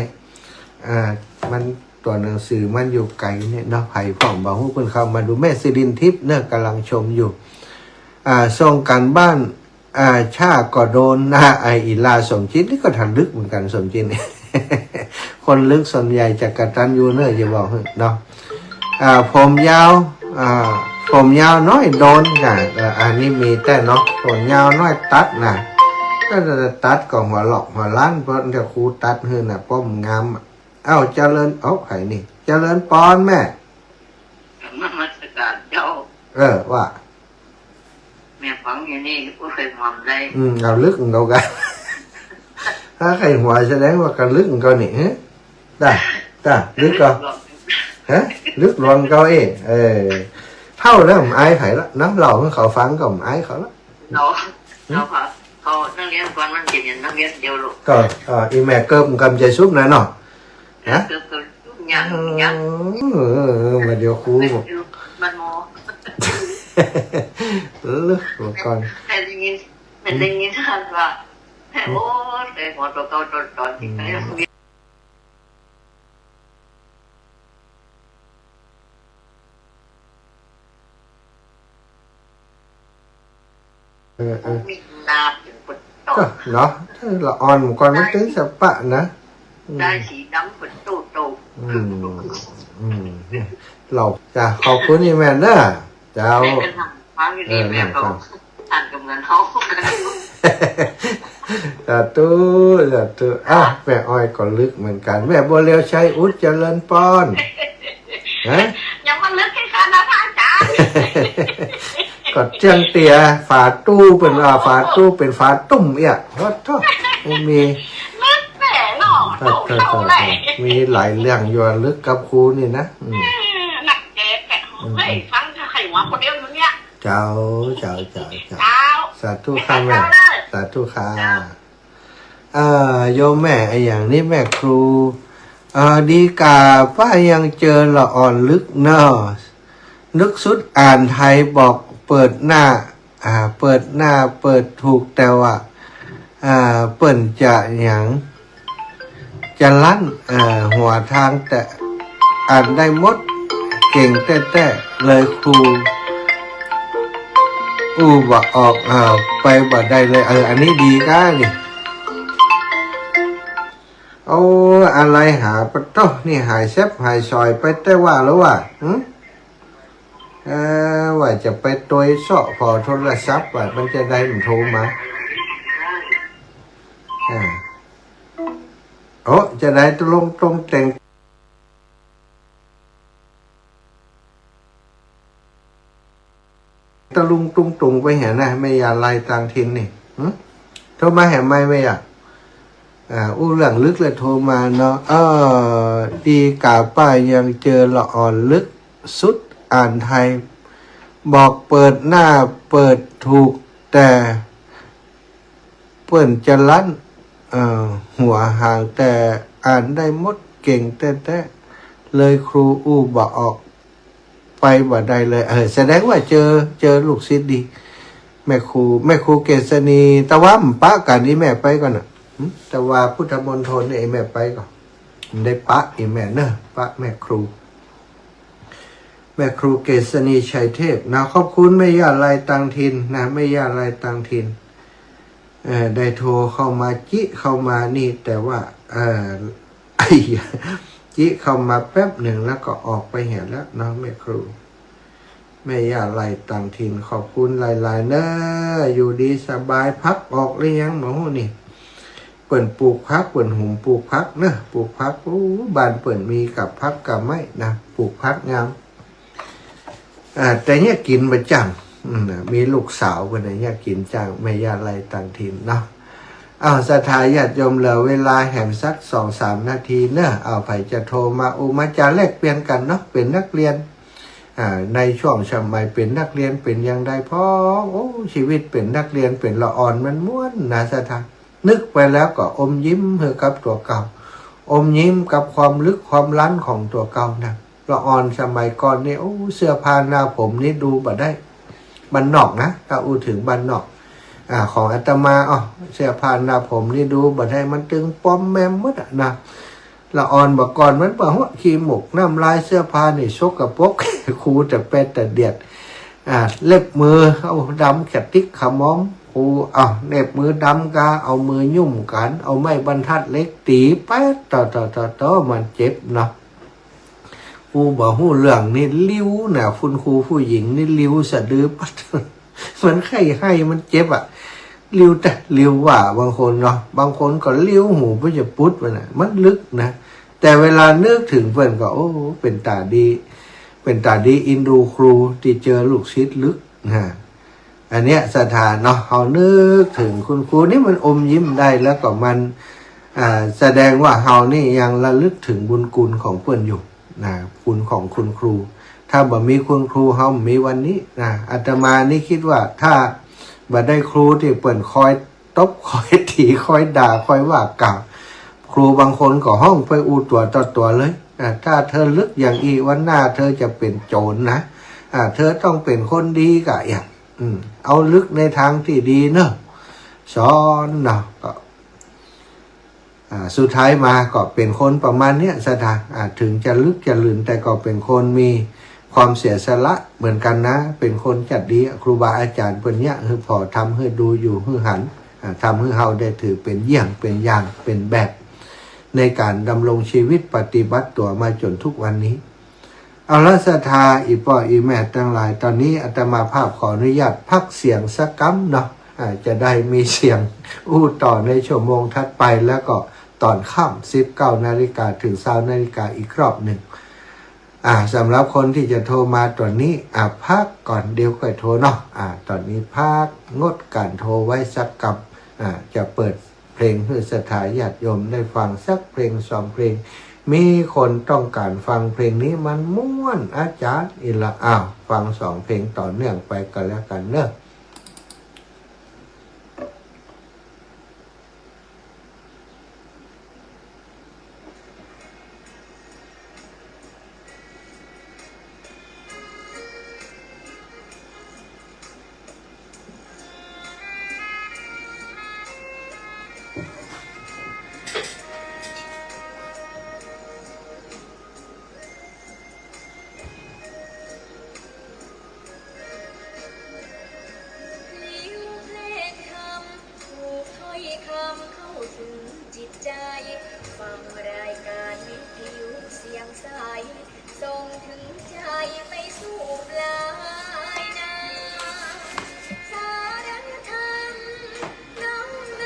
มันตัวหนังสือมันอยู่ไกลเนี่ยเนาะไผพ่อมบ่ฮู้เพิ่นเข้ามาดูแม่สิรินทิพย์เนี่ยกำลังชมอยู่ส่งกันบ้านชาก็โดนอีลาสมจิตนี่ก็ทันลึกเหมือนกันสมจิต คนลึกส่วนใหญ่จะกตัญญูเนอะอย่าบอกเนาะผมยาวผมยาวน้อยโดนนะอันนี้มีแต่เนาะผมยาวน้อยตัดนะก็จะตัดก็หัวหลอกหัวล้านเพราะเดี๋ยวครูตัดให้น่ะป้อมงามเจริญไผ่นี่เจริญปอนแม่ นมัสการเจ้า ว่าแม่ฟังอย่างนี้ก็เคยทำได้เอาลึกของเรากันถ้าใครหัวแสดงว่ากันลึกของเราเนี่ยได้ลึกก็ลึกรอนเขาเท่าแล้วผมอายไผ่ละน้ำเหล่าเขาฟังก็ผมอายเขาละเราเขานักเรียนก่อนมันจะเห็นนักเรียนเดียวลูกก็อีแม่เกิมกำใจซุปนะเนาะเกิมยังมาเดี๋ยวครูมันโมลึกก่อนแต่จริงๆเป็นอย่างนี้ท่านว่าโอ้แต่หัวตัวเก่าตอนที่เขามีนาเป็นคนโตเนาะถ้าละอ่อนก่อนมันถึงสปะนะได้สีดำเป็นโตเราจะขอบคุณนี่แม่เนอะเจ้าแม่เป็นฟังดีแม่ก็อ่านกับเงินเขาสาธุแม่อ้อยก็ลึกเหมือนกันแม่บัวเลียวชัยอุจเจริญปอนยังมันลึกแค่ขนาดนั้นจ้าก็เจียงเตียฝาตู้เป็นฝาตู้เป็นฝาตุ่มเนี่ยโทษมีลึกแม่หน่อเท่าไหร่มีหลายเรื่องอยู่ลึกกับครูนี่นะหนักแกเฮ้ยฟังใครหัวคนเดียวอยู่เนี่ยเจ้าสาธุค่ะแม่สาธุค่ะโยมแม่ไออย่างนี้แม่ครูดีกาป้ายังเจอละอ่อนลึกเนาะนึกสุดอ่านไทยบอกเปิดหน้าเปิดถูกแต่ว่าเปิ่นจะอย่างจะลั่นหัวทางแต่อ่านได้หมดเก่งแต่เลยครูบ่ออกไปบ่ได้เลยอันนี้ดีก้านี่อะไรหาปะโต้นี่หายแซบหายซอยไปแต่ว่าแล้วว่าว่าจะไปตัวเสาะพอโทรศัพท์ว่ามันจะได้มันโทรมาจะได้ตรงแต่งตะลุงตุงไปเห็นนะไม่อยากไล่ต่างถิ่นนี่โทรมาเห็นไหมไม่อยากเรื่องลึกเลยโทรมาเนาะดีกาป้ายังเจอละอ่อนลึกสุดอ่านไทยบอกเปิดหน้าเปิดถูกแต่เปิ่นจะลั่นหัวห่างแต่อ่านได้หมดเก่งแต่เลยครูบ่ออกไปบ่ได้เลยแสดงว่าเจอลูกศิษย์ดีแม่ครูเกษณีตะวันปะกันนี้แม่ไปก่อนน่ะแต่ว่าพุทธมณฑลนี่แม่ไปก่อนได้ปะอีแม่เนอะปะแม่ครูเกษณีชัยเทพนะขอบคุณแม่ย่าลายตังทินนะแม่ย่าลายตังทินได้โทรเข้ามาจิเข้ามานี่แต่ว่าจิเข้ามาแป๊บหนึ่งแล้วก็ออกไปเห็นแล้วน้องแม่ครูแม่ย่าลายตังทินขอบคุณหลายๆเนอะอยู่ดีสบายพักออกหรือยังหมอนี่เปิ่นปลูกพักเปิ่นหุมปลูกพักเนอะปลูกพักบ้านเปิ่นมีกับพักกับไม่นะปลูกพักงามแต่เนี่ยกินประจำมีลูกสาวคนไหนเนี่ยกินจังไม่ยาไรต่างถิ่นเนาะศรัทธาญาติโยมเหลือเวลาแหมสัก 2-3 นาทีเนอะไผจะโทรมามาจะแลกเปลี่ยนกันเนาะเป็นนักเรียนในช่วงสมัยเป็นนักเรียนเป็นอย่างไรพ่อชีวิตเป็นนักเรียนเป็นละอ่อนมันม้วนนะศรัทธานึกไปแล้วก็อมยิ้มเพื่อกับตัวเก่าอมยิ้มกับความลึกความล้ำของตัวเก่านะละอ่อนสมัยก่อนนี่เสื้อผ้าหน้าผมนี่ดูบ่ได้ บ้านนอกนะถ้าอู้ถึงบ้านนอกของอาตมาเสื้อผ้าหน้าผมนี่ดูบัดให้มันตึงป้อมแมมหมดนะละอ่อนบ่ก่อนมันบ่หัวขี้หมกน้ำลายเสื้อผ้านี่ชกกระปก ครูแต่เป็ดแต่เดียดเล็บมือเอาดำแขติ๊กขมอมครูเล็บมือดำกาเอามือยุ่มกันเอาไม้บรรทัดเล็กตีแป๊ดต่อมันเจ็บเนาะครูบอกหู้เรื่องนี่ลิ้วนะคุณครูผู้หญิงนี่ลิ้วสะดือปัด มันไข้ให้มันเจ็บลิ้วแต่ลิ้วว่าบางคนเนาะบางคนก็ลิ้วหูเพื่อจะพุดมันลึกนะแต่เวลานึกถึงเพื่อนก็โอ้เป็นตาดีอินดูครูที่เจอลูกศิษย์ลึกนะอันเนี้ยสถานเนาะเขานึกถึงคุณครูนี่มันอมยิ้มได้แล้วก็มันแสดงว่าเขานี่ยังระลึกถึงบุญคุณของเพื่อนอยู่นะคุณของคุณครูถ้าบ่มีคุณครูเขามีวันนี้นะอาตมานี่คิดว่าถ้าบ่ได้ครูที่เปิ่นคอยตบคอยถีคอยด่าคอยว่ากล่าวครูบางคนก็ห้องไปอูตัวต่อตัวเลยถ้าเธอลึกอย่างอีวันหน้าเธอจะเป็นโจรนะเธอต้องเป็นคนดีกะอย่างเอาลึกในทางที่ดีเนอะสอนเนาะก็สุดท้ายมาก็เป็นคนประมาณเนี้ยสถานถึงจะลึกจะลืนแต่ก็เป็นคนมีความเสียสละเหมือนกันนะเป็นคนจัดดีครูบาอาจารย์เพิ่นเนี้ยคือพอทำให้ดูอยู่ให้หันทำให้เฮาได้ถือเป็นเยี่ยงเป็นอย่างเป็นแบบในการดำรงชีวิตปฏิบัติตัวมาจนทุกวันนี้เอาละศรัทธาอีป่ออีแม่ทั้งหลายตอนนี้อาตมาภาพขออนุญาตพักเสียงสักกั๊มเนาะจะได้มีเสียงอู้ต่อในชั่วโมงถัดไปแล้วก็ตอนค่ำ19 นาฬิกาถึง20 นาฬิกาอีกรอบหนึ่งสำหรับคนที่จะโทรมาตอนนี้พักก่อนเดี๋ยวค่อยโทรเนาะตอนนี้พักงดการโทรไว้สักกับจะเปิดเพลงเพื่อศรัทธาญาติโยมได้ฟังสักเพลง2 เพลงมีคนต้องการฟังเพลงนี้มันม่วนอาจารย์อีละฟัง2 เพลงต่อเนื่องไปกันแล้วกันเนอะฟังรายการวิทยุเสียงใสส่งถึงใจไปสู่ปลายนาสารธรรมน้อมน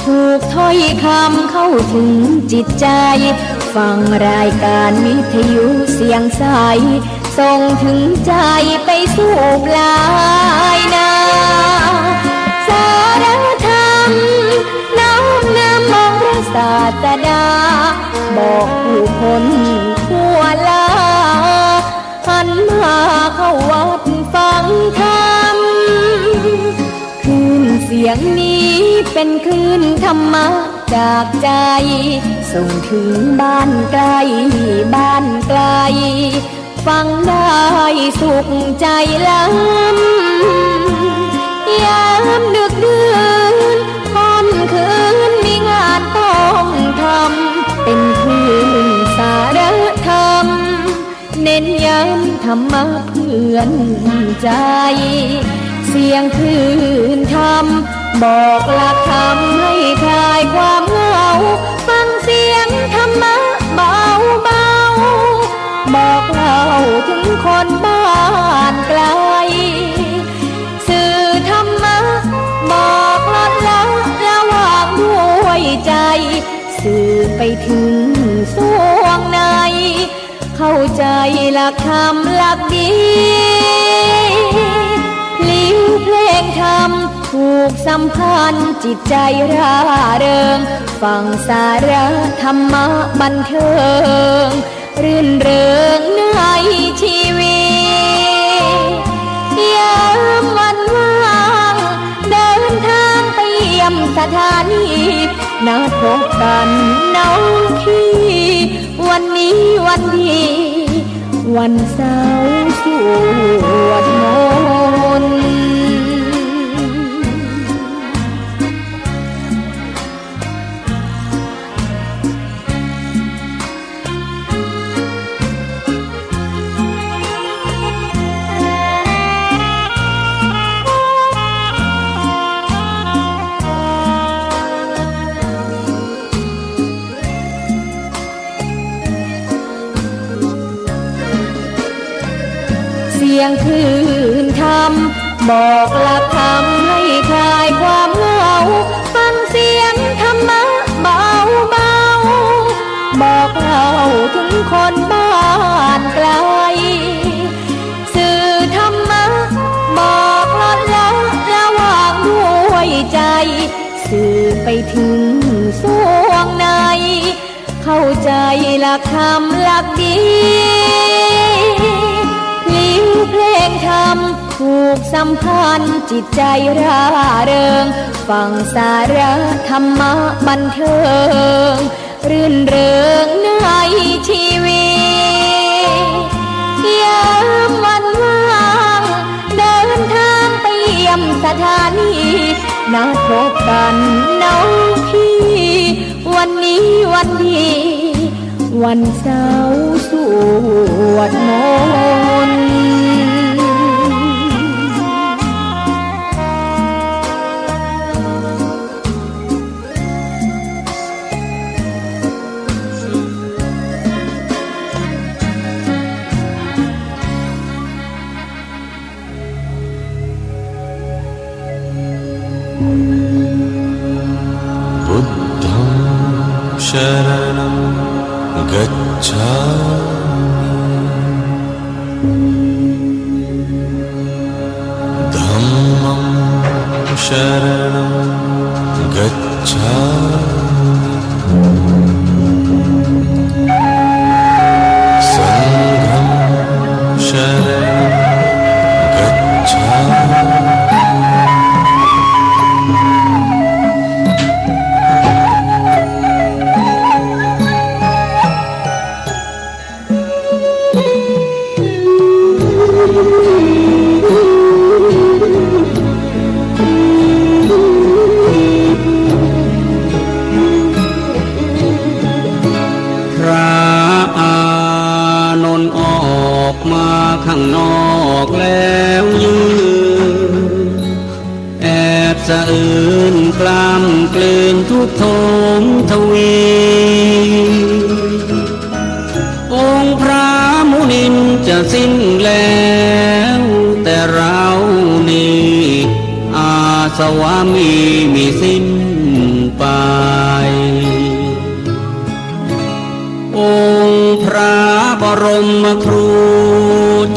ถูกถ้อยคำเข้าถึงจิตใจฟังรายการวิทยุเสียงใสส่งถึงใจไปสู่ปลายนาสารธรรมน้อมนำมองพระศาสดาบอกผู้คนทั่วลาหันมาเข้าวัดฟังธรรมคลื่นเสียงนี้เป็นคลื่นธรรมะจากใจส่งถึงบ้านไกลบ้านไกลฟังได้สุขใจล้ำยามดึกดื่นค่ำคืนมีงานต้องทำเป็นคลื่นสารธรรมเน้นย้ำธรรมะเพื่อนใจเสียงคลื่นธรรมบอกหลักธรรมให้คลายความเหงาฟังเสียงธรรมะเบาบอกเล่าถึงคนบ้านไกลสื่อธรรมะบอกลดละระหว่างด้วยใจสื่อไปถึงสวงในเข้าใจหลักธรรมหลักดีลิ้วเพลงธรรมถูกสัมพันธ์จิตใจร่าเริงฟังสาระธรรมะบันเทิงรื่นเริงในชีวิ สถานีนัดพบกันน้องพี่วันนี้วันดีวันเสาร์สวดมนต์เสียงคลื่นธรรมบอกหลักธรรมให้คลายความเหงาฟังเสียงธรรมะเบาเบาบอกเล่าถึงคนบ้านไกลสื่อธรรมะบอกลดละระหว่างด้วยใจสื่อไปถึงสวงในเข้าใจหลักธรรมหลักดีเพลงธรรมผูกสัมพันธ์จิตใจร่าเริงฟังสาระธรรมะบันเทิงรื่นเริงในชีวิตยามวันว่างเดินทางไปเยี่ยมสถานีนัดพบกันน้องพี่วันนี้วันดีวันเสาร์สวดมนต์บุตตังชรณังกัจฉามิธัมมังชรณังกัจฉามิสังฆังชรณังกัจฉามิข้างนอกแล้วยืนแอบสะอื้นกล้ำกลืนทุกโทมทวีองค์พระมุนินจะสิ้นแล้วแต่เรานี่อาสวามีสิ้นไปองค์พระบรมครู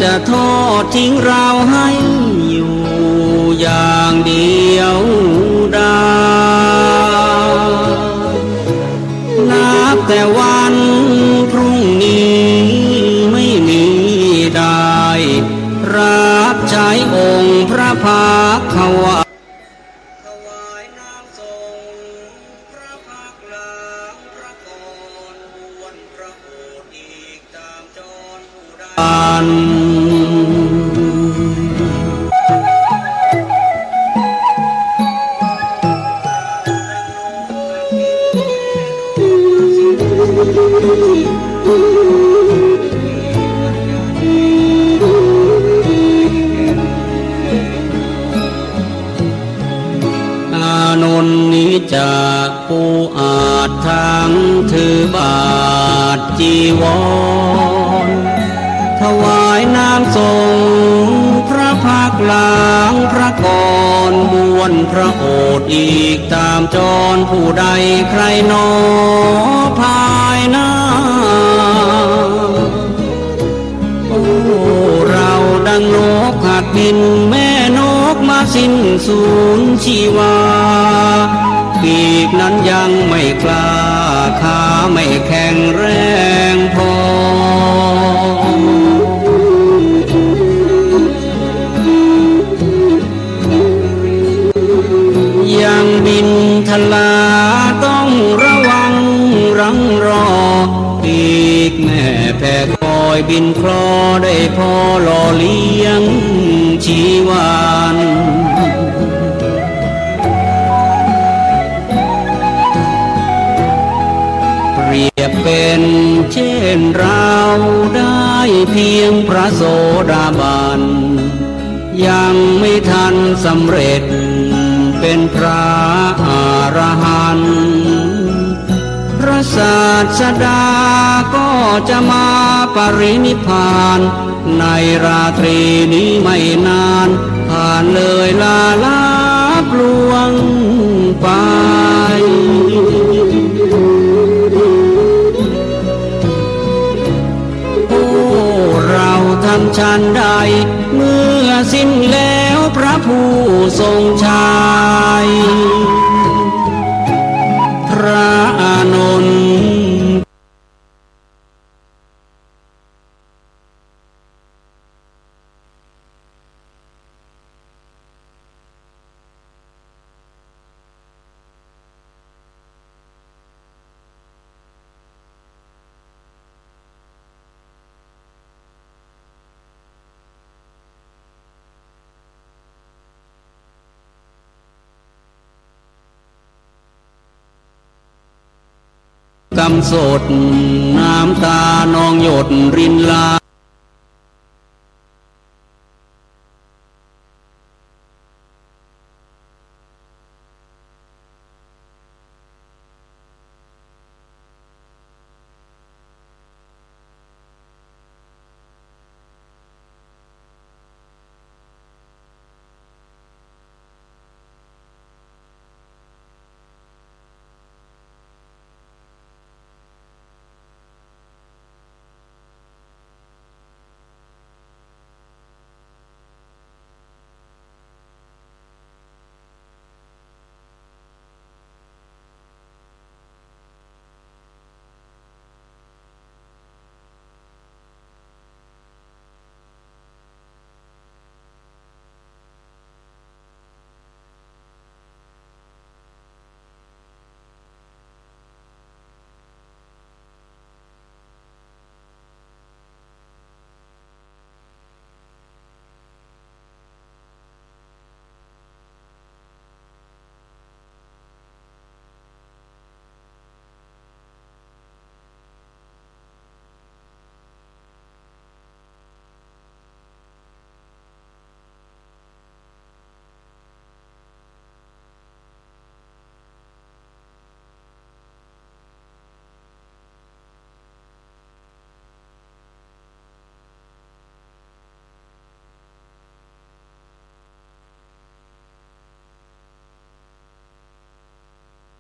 จะทอดทิ้งเราให้อยู่อย่างเดียวดายนับแต่วันพรุ่งนี้ไม่มีได้รับใช้องค์พระภาคาวะอานนท์นี้จากผู้อาจทั้งถือบาทจีวรถวายน้ำทรงพระพักหลังพระกรบวนพระโอษฐ์อีกตามจรผู้ใดใครหนอภายหน้าโอ้เราดังนกหัดบินแม่นกมาสิ้นสูญชีวาปีกนั้นยังไม่กล้าขาไม่แข็งแรงพอยังบินทะ บินคลอได้พอหล่อเลี้ยงชีวานเปรียบเป็นเช่นเราได้เพียงพระโสดาบันยังไม่ทันสำเร็จเป็นพระอรหันต์พระศาสดาก็จะมาปรินิพพานในราตรีนี้ไม่นานผ่านเลยลาลับลวงไปเราทำชันใดเมื่อสิ้นแล้วพระผู้ทรงชัยพระอานนท์กำสดน้ำตานองหยดรินไหล